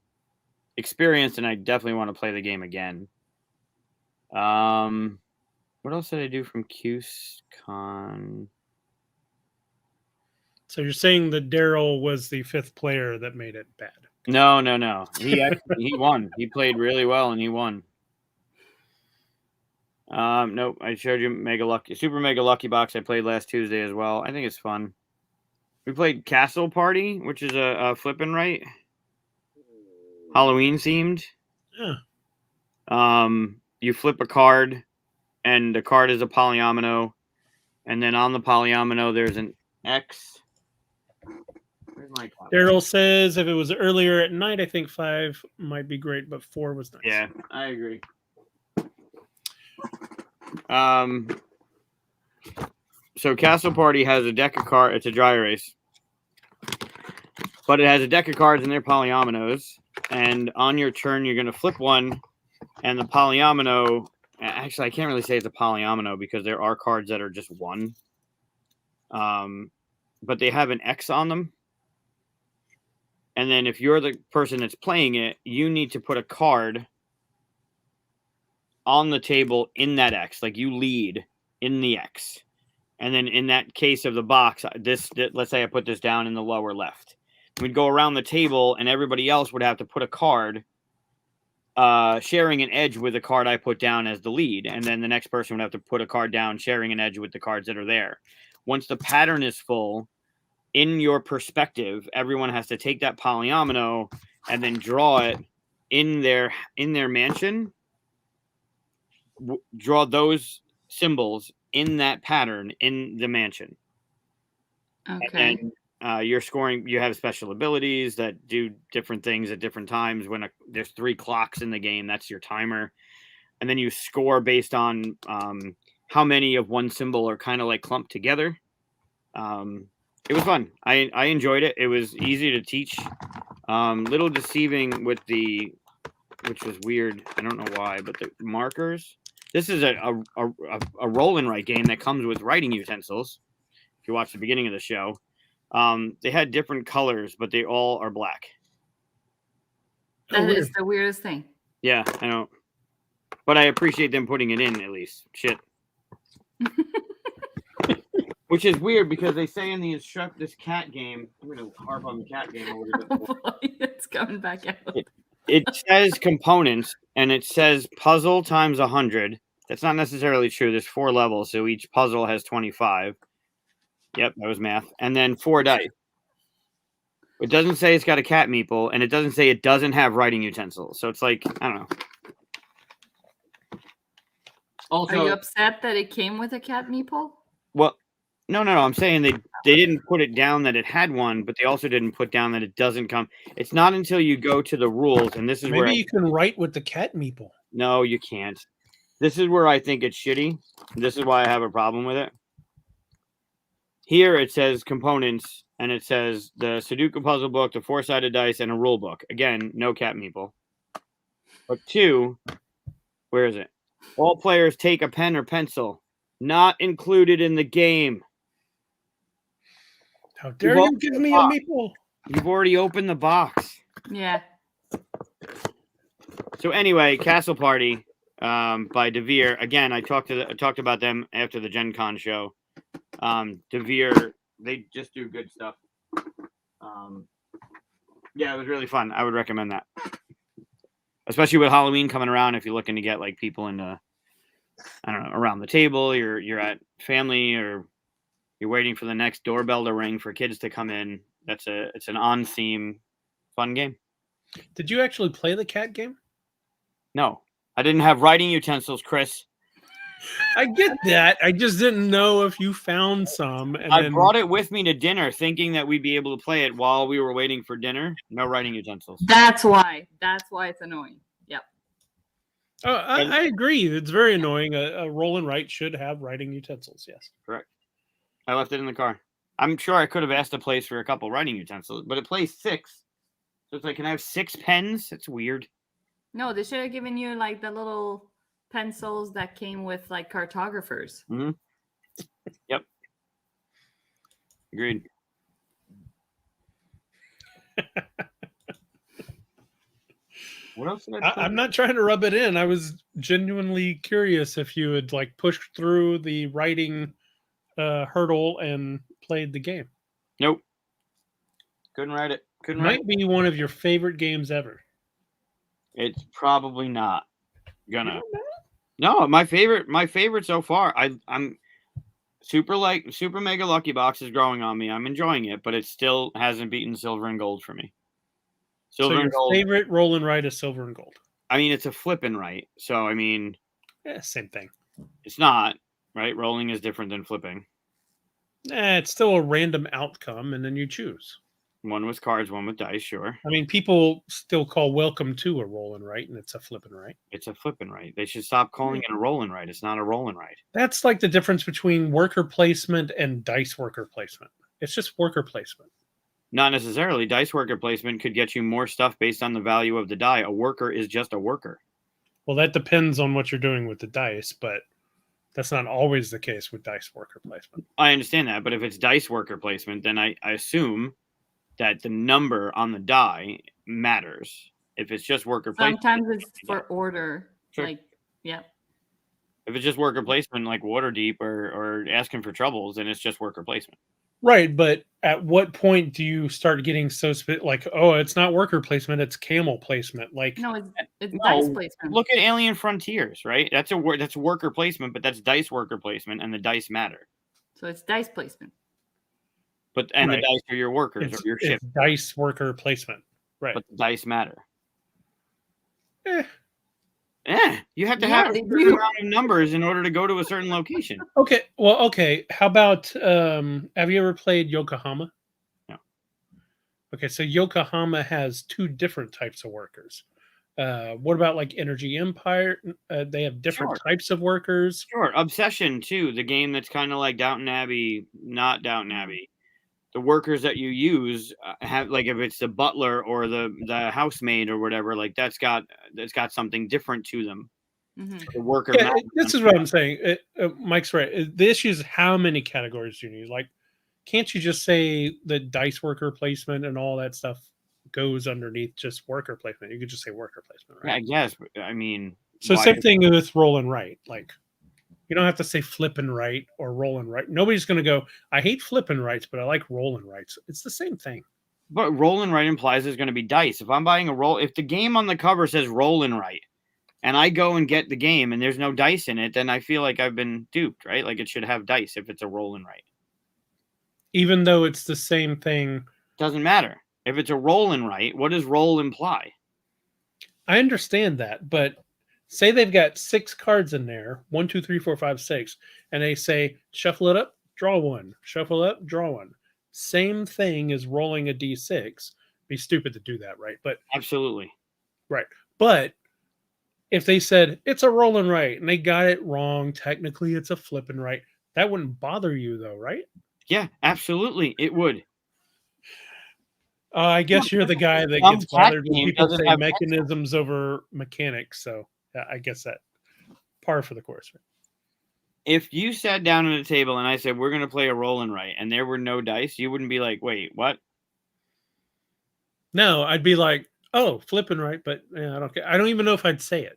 experience, and I definitely want to play the game again. What else did I do from QSCon? So you're saying that Daryl was the 5th player that made it bad? No. He won. He played really well, and he won. Nope. I showed you Super Mega Lucky Box. I played last Tuesday as well. I think it's fun. We played Castle Party, which is a flip and write, Halloween themed. Yeah. You flip a card, and the card is a polyomino, and then on the polyomino there's an X. Where's my card? Daryl says if it was earlier at night, I think 5 might be great, but 4 was nice. Yeah, I agree. So Castle Party has a deck of cards. It's a dry erase, but it has a deck of cards and they're polyominoes. And on your turn, you're going to flip one, and the polyomino. Actually, I can't really say it's a polyomino because there are cards that are just 1. But they have an X on them. And then if you're the person that's playing it, you need to put a card on the table in that X. Like, you lead in the X. And then in that case of the box, let's say I put this down in the lower left. We'd go around the table, and everybody else would have to put a card sharing an edge with the card I put down as the lead. And then the next person would have to put a card down sharing an edge with the cards that are there. Once the pattern is full, in your perspective, everyone has to take that polyomino and then draw it in their mansion. Draw those symbols in that pattern in the mansion. Okay. And then you're scoring. You have special abilities that do different things at different times. When there's 3 clocks in the game, that's your timer. And then you score based on how many of one symbol are kind of like clumped together. It was fun. I enjoyed it. It was easy to teach. Little deceiving with which was weird. I don't know why, but the markers. This is a roll and write game that comes with writing utensils. If you watch the beginning of the show, they had different colors, but they all are black. That is the weirdest thing. Yeah, I know. But I appreciate them putting it in at least. Shit. Which is weird because they say in the this cat game, I'm going to harp on the cat game a little bit. It's coming back out. It says components and it says puzzle times 100. That's not necessarily true. There's 4 levels, so each puzzle has 25. Yep, that was math. And then 4 dice. It doesn't say it's got a cat meeple, and it doesn't say it doesn't have writing utensils. So it's like, I don't know. Also, are you upset that it came with a cat meeple? Well, no. I'm saying they didn't put it down that it had one, but they also didn't put down that it doesn't come. It's not until you go to the rules, and this is where you can write with the cat meeple. No, you can't. This is where I think it's shitty. This is why I have a problem with it. Here it says components, and it says the Sudoku puzzle book, the 4-sided dice, and a rule book. Again, no cat meeple. But 2, where is it? All players take a pen or pencil. Not included in the game. How dare you give me a meeple? You've already opened the box. Yeah. So anyway, Castle Party by DeVere. Again, I talked about them after the Gen Con show. DeVere, they just do good stuff. Yeah, it was really fun. I would recommend that. Especially with Halloween coming around, if you're looking to get like people into, I don't know, around the table, you're at family, or you're waiting for the next doorbell to ring for kids to come in. It's an on theme fun game. Did you actually play the cat game? No, I didn't have writing utensils, Chris. I get that. I just didn't know if you found some. And I brought it with me to dinner, thinking that we'd be able to play it while we were waiting for dinner. No writing utensils. That's why. That's why it's annoying. Yep. Oh, I agree. It's very annoying. A roll and write should have writing utensils. Yes. Correct. I left it in the car. I'm sure I could have asked the place for a couple writing utensils, but it plays 6. So it's like, can I have 6 pens? That's weird. No, they should have given you like the little pencils that came with like cartographers. Mm-hmm. Yep. Agreed. What else did I play? I'm not trying to rub it in. I was genuinely curious if you had like pushed through the writing hurdle and played the game. Nope. Couldn't write it. Might be one of your favorite games ever. It's probably not gonna. No, my favorite so far. I'm super mega lucky box is growing on me. I'm enjoying it, but it still hasn't beaten silver and gold for me. Silver and gold. Favorite roll and write is silver and gold. I mean, it's a flip and write, so I mean, yeah, same thing. It's not right. Rolling is different than flipping. It's still a random outcome, and then you choose. One with cards, one with dice, sure. I mean, people still call welcome to a roll and write, and it's a flip and write. It's a flip and write. They should stop calling it a roll and write. It's not a roll and write. That's like the difference between worker placement and dice worker placement. It's just worker placement. Not necessarily. Dice worker placement could get you more stuff based on the value of the die. A worker is just a worker. Well, that depends on what you're doing with the dice, but that's not always the case with dice worker placement. I understand that, but if it's dice worker placement, then I assume that the number on the die matters. If it's just worker placement. Sometimes it's for order. Sure. Like, yeah. If it's just worker placement, like Waterdeep or asking for troubles, then it's just worker placement. Right, but at what point do you start getting so like, oh, it's not worker placement, it's camel placement? Like, no, it's dice placement. Look at Alien Frontiers, right? That's worker placement, but that's dice worker placement, and the dice matter. So it's dice placement. the dice are your workers or your ship. It's dice worker placement, right? But the dice matter. Eh. You have to have a certain amount of numbers in order to go to a certain location. Okay, well, okay. How about have you ever played Yokohama? No. Okay, so Yokohama has 2 different types of workers. What about like Energy Empire? They have different types of workers. Sure. Obsession too, the game that's kind of like Downton Abbey, not Downton Abbey. The workers that you use have, like, if it's the butler or the housemaid or whatever, like that's got something different to them. Mm-hmm. The worker. Yeah, this is what I'm saying. Mike's right. The issue is how many categories do you need? Like, can't you just say the dice worker placement and all that stuff goes underneath just worker placement? You could just say worker placement, right? Yeah, I guess. I mean, so same thing with roll and write. Like, you don't have to say flip and write or roll and write. Nobody's going to go, I hate flip and writes, but I like roll and writes. It's the same thing. But roll and write implies there's going to be dice. If I'm buying a roll, if the game on the cover says roll and write, and I go and get the game and there's no dice in it, then I feel like I've been duped, right? Like it should have dice if it's a roll and write. Even though it's the same thing. Doesn't matter. If it's a roll and write, what does roll imply? I understand that, but say they've got 6 cards in there, 1, 2, 3, 4, 5, 6, and they say shuffle it up, draw 1, shuffle up, draw 1. Same thing as rolling a d6. Be stupid to do that, right? But absolutely right. But if they said it's a roll and write and they got it wrong, technically it's a flip and write. That wouldn't bother you, though, right? Yeah, absolutely, it would. I guess you're the guy that gets bothered when people say mechanisms over mechanics. So I guess that par for the course. Right? If you sat down at a table and I said, we're going to play a roll and write, and there were no dice, you wouldn't be like, wait, what? No, I'd be like, oh, flip and write, but I don't care. I don't even know if I'd say it.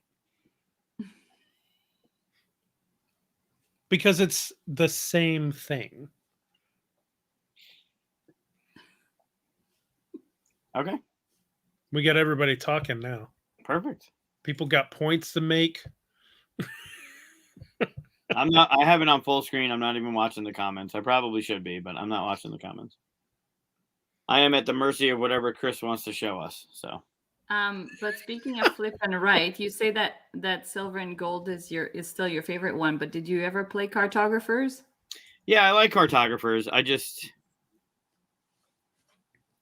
Because it's the same thing. Okay. We got everybody talking now. Perfect. People got points to make. I have it on full screen. I'm not even watching the comments. I probably should be, but I'm not watching the comments. I am at the mercy of whatever Chris wants to show us. So. But speaking of flip and write, you say that silver and gold is still your favorite one, but did you ever play cartographers? Yeah, I like cartographers.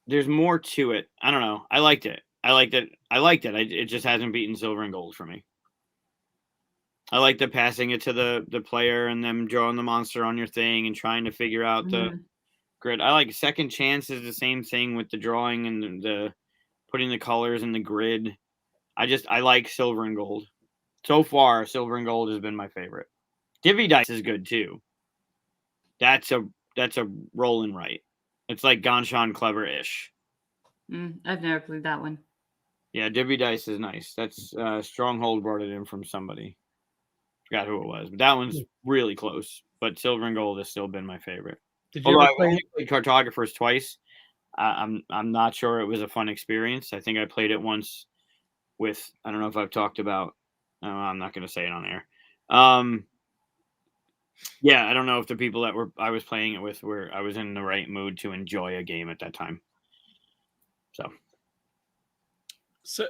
There's more to it. I don't know. I liked it. It just hasn't beaten silver and gold for me. I like the passing it to the player and them drawing the monster on your thing and trying to figure out the grid. I like second chance is the same thing with the drawing and the putting the colors in the grid. I like silver and gold. So far, silver and gold has been my favorite. Divvy dice is good too. That's a roll and write. It's like Ganshan Clever-ish. I've never played that one. Yeah, Divvy dice is nice. That's Stronghold brought it in from somebody. Forgot who it was, but that one's really close. But silver and gold has still been my favorite. Did you ever play cartographers twice? I'm not sure it was a fun experience. I think I played it once with, I don't know if I've talked about. I'm not going to say it on air. Yeah, I don't know if the people that I was playing it with I was in the right mood to enjoy a game at that time. So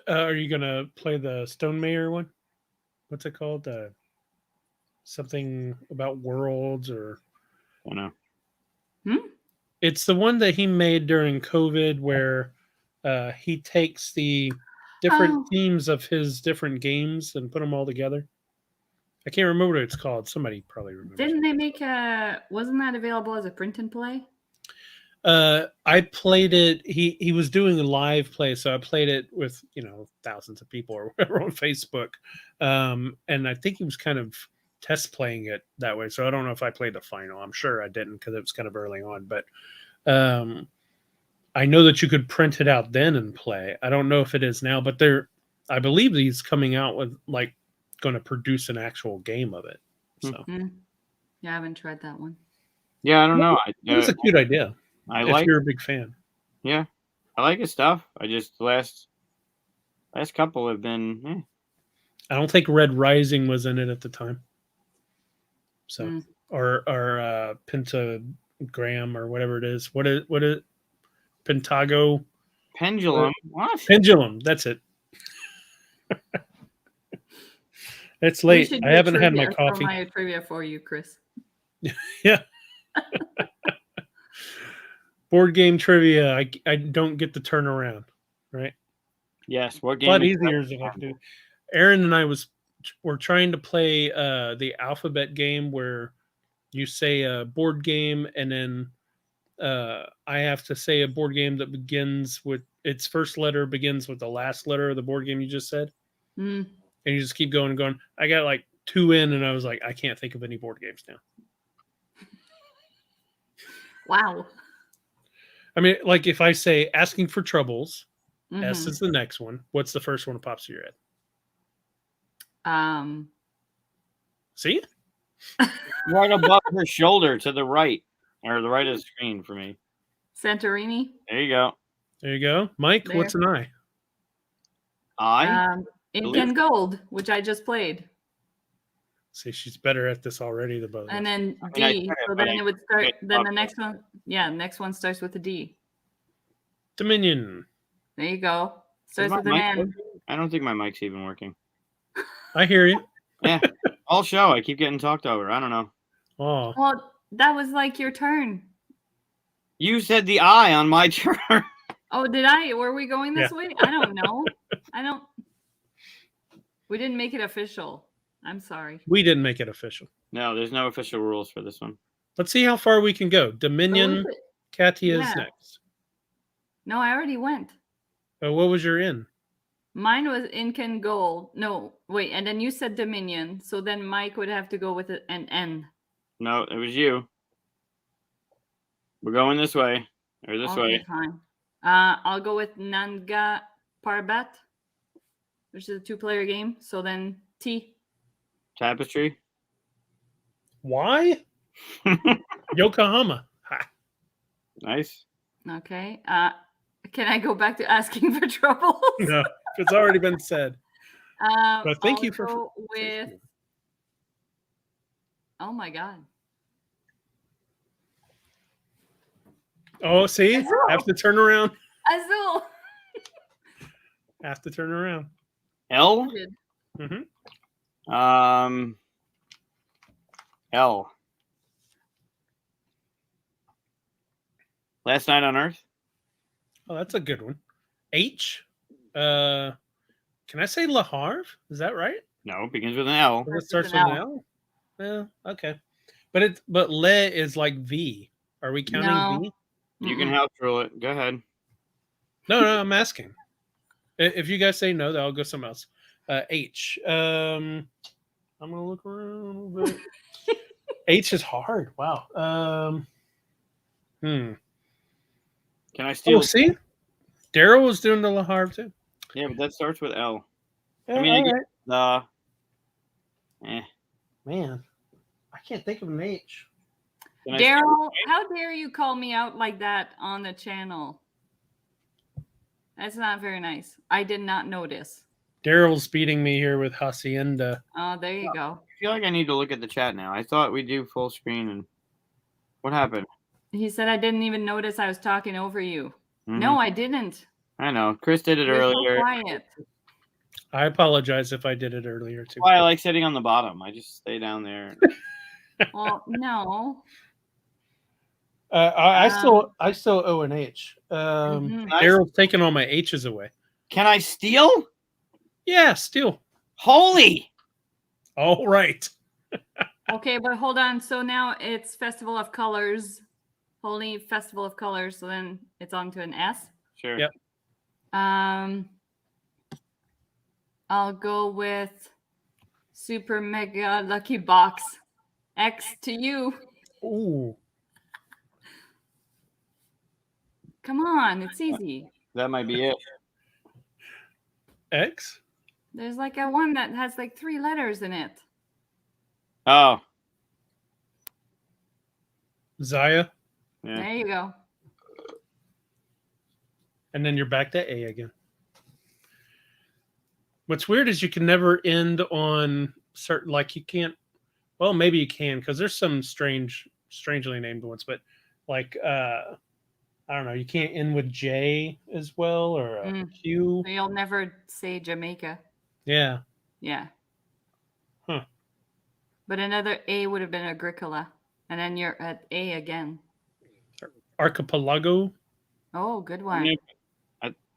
are you going to play the Stone Mayor one? What's it called? Something about worlds or... I don't know. It's the one that he made during COVID where he takes the different themes of his different games and put them all together. I can't remember what it's called. Somebody probably remembers. Didn't they make wasn't that available as a print and play? I played it. He was doing a live play, so I played it with thousands of people or whatever on Facebook. And I think he was kind of test playing it that way. So I don't know if I played the final. I'm sure I didn't because it was kind of early on. But I know that you could print it out then and play. I don't know if it is now, but I believe he's coming out with going to produce an actual game of it. So yeah, I haven't tried that one. Yeah, I don't know. It's a cute idea. If you're a big fan. Yeah, I like his stuff. I just last couple have been. I don't think Red Rising was in it at the time. So or Pinta gram or whatever it is. What is Pentago? Pendulum. What? Pendulum. That's it. It's late. I haven't had my coffee. My trivia for you, Chris. Yeah. Board game trivia. I don't get to turn around, right? Yes. What game? A lot easier than I have to do. Aaron and I were trying to play the alphabet game where you say a board game and then I have to say a board game that begins with its first letter begins with the last letter of the board game you just said. Mm. And you just keep going and going. I got like 2 in and I was like, I can't think of any board games now. Wow. I mean, like if I say asking for troubles, S is the next one. What's the first one that pops to your head? See? Right above her shoulder to the right. Or the right of the screen for me. Santorini. There you go. There you go. Mike, There. What's an I? Ink and Gold, which I just played. See, she's better at this already. The both. And then D. So then it would start. Then the next one. Yeah, next one starts with a D. Dominion. There you go. Starts with an N. I don't think my mic's even working. I hear you. Yeah. All show. I keep getting talked over. I don't know. Oh. Well, that was like your turn. You said the I on my turn. Oh, did I? Were we going this way? I don't know. We didn't make it official. I'm sorry. We didn't make it official. No, there's no official rules for this one. Let's see how far we can go. Dominion. Katia is next. No, I already went. Oh, what was your in? Mine was Ink and Gold. No, wait. And then you said Dominion. So then Mike would have to go with an N. No, it was you. We're going this way. Or this way. Fine. I'll go with Nanga Parbat, which is a 2-player game. So then T. Tapestry. Why? Yokohama. Ha. Nice. Okay. Can I go back to asking for trouble? No, it's already been said. But thank I'll you for. Go with. Oh my God. Oh, see, Azul. have to turn around. Azul. Have to turn around. L. Mm-hmm. L. Last Night on Earth. Oh, that's a good one. H. Can I say Le Havre? Is that right? No, it begins with an L. It starts with an L. Yeah, okay. But Le is like V. Are we counting V? You can house rule it. Go ahead. No, I'm asking. If you guys say no, then I'll go somewhere else. H. I'm gonna look around a little bit. H is hard. Wow. Can I steal? Oh, see, Daryl was doing the Le Havre too. Yeah, but that starts with L. Yeah, I mean, right. Man, I can't think of an H. Daryl, how dare you call me out like that on the channel? That's not very nice. I did not notice. Daryl's beating me here with Hacienda. Oh, there you go. I feel like I need to look at the chat now. I thought we do full screen, and what happened? He said I didn't even notice I was talking over you. Mm-hmm. No, I didn't. I know. Chris did it earlier. So quiet. I apologize if I did it earlier too. Why I like sitting on the bottom. I just stay down there. Well, no. I still owe an H. Daryl's taking all my H's away. Can I steal? Yeah, steal. Holy. All right. Okay, but hold on. So now it's Festival of Colors. Holy Festival of Colors. So then it's on to an S. Sure. Yep. I'll go with Super Mega Lucky Box. X to you. Ooh. Come on, it's easy. That might be it. X? There's like a one that has like 3 letters in it. Oh. Zaya. Yeah. There you go. And then you're back to A again. What's weird is you can never end on certain, like you can't, well, maybe you can, because there's some strangely named ones, but like I don't know, you can't end with J as well or a Q. You'll never say Jamaica. Yeah. Yeah. Huh. But another A would have been Agricola. And then you're at A again. Archipelago. Oh, good one.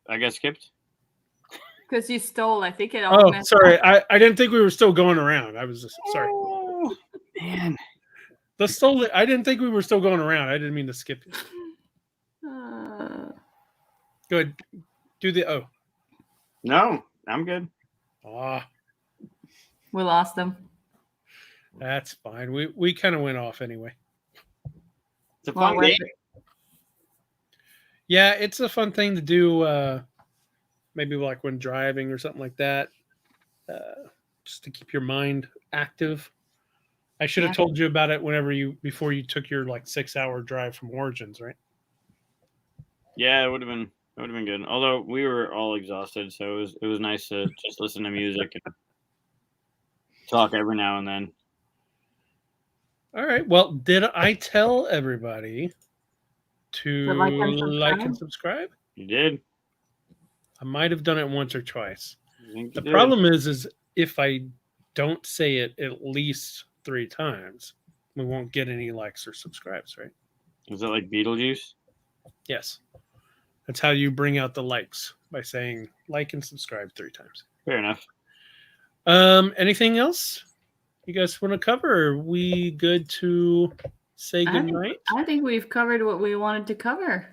I got skipped. Because you stole, I think it all. Oh, sorry. I didn't think we were still going around. I was just sorry. Oh, man. I didn't think we were still going around. I didn't mean to skip you. Go ahead. Do the O. No, I'm good. Ah. We lost them. That's fine. We kind of went off anyway. It's a fun game. Yeah, it's a fun thing to do. Maybe like when driving or something like that, just to keep your mind active. I should have told you about it before you took your like 6-hour drive from Origins, right? Yeah, it would have been good. Although we were all exhausted, so it was nice to just listen to music and talk every now and then. All right. Well, did I tell everybody to like and subscribe? You did. I might have done it once or twice. The problem is if I don't say it at least 3 times, we won't get any likes or subscribes, right? Is that like Beetlejuice? Yes. That's how you bring out the likes, by saying like and subscribe 3 times. Fair enough. Anything else you guys want to cover? Are we good to say goodnight? I think we've covered what we wanted to cover.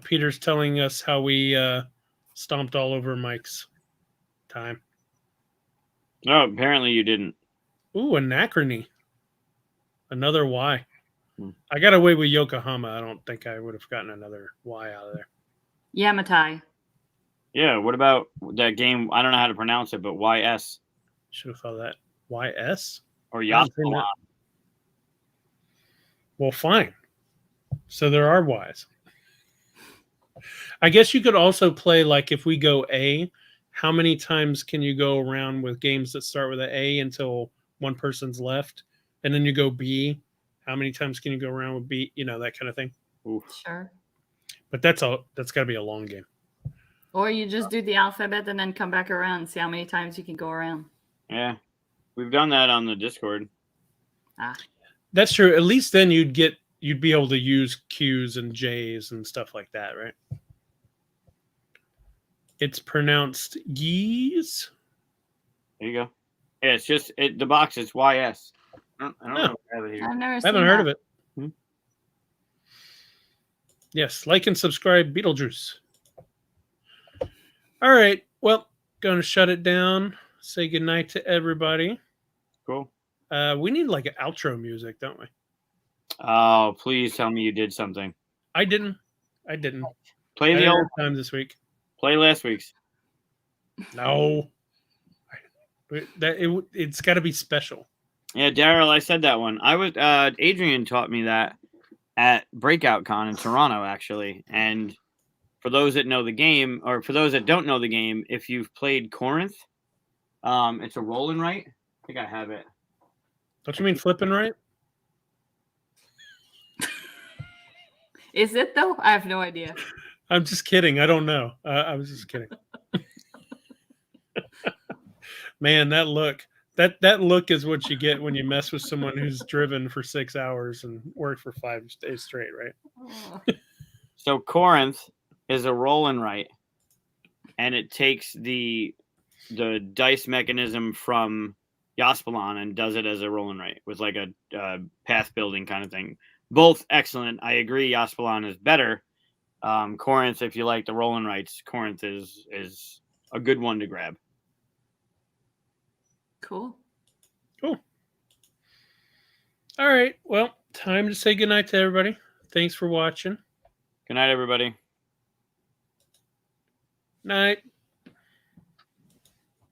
Peter's telling us how we stomped all over Mike's time. No, apparently you didn't. Ooh, anachrony. Another Y. I got away with Yokohama. I don't think I would have gotten another Y out of there. Yamatai. Yeah, what about that game? I don't know how to pronounce it, but YS. Should have thought that. YS? Or Yaspalon. Well, fine. So there are Ys. I guess you could also play, like, if we go A, how many times can you go around with games that start with an A until one person's left? And then you go B. How many times can you go around with B? You know, that kind of thing. Oof. Sure. But that's got to be a long game. Or you just do the alphabet and then come back around and see how many times you can go around. Yeah. We've done that on the Discord. That's true. At least then you'd be able to use Q's and J's and stuff like that, right? It's pronounced Yees. There you go. Yeah, it's just the box is YS. I don't know. I haven't heard of it. Yes, like and subscribe, Beetlejuice. All right. Well, going to shut it down. Say goodnight to everybody. Cool. We need like an outro music, don't we? Oh, please tell me you did something. I didn't. Play the old time this week. Play last week's. No. It's got to be special. Yeah, Daryl, I said that one. I was Adrian taught me that at Breakout Con in Toronto, actually. And for those that know the game, or for those that don't know the game, if you've played Corinth, it's a roll and write. I think I have it. Don't you mean flipping right? Is it though? I have no idea. I'm just kidding. I don't know. I was just kidding. Man, that look. That look is what you get when you mess with someone who's driven for 6 hours and worked for 5 days straight, right? So Corinth is a roll and write, and it takes the dice mechanism from Yaspalon and does it as a roll and write with like a path building kind of thing. Both excellent. I agree. Yaspalon is better. Corinth, if you like the roll and writes, Corinth is a good one to grab. Cool. All right. Well, time to say goodnight to everybody. Thanks for watching. Good night, everybody. Night.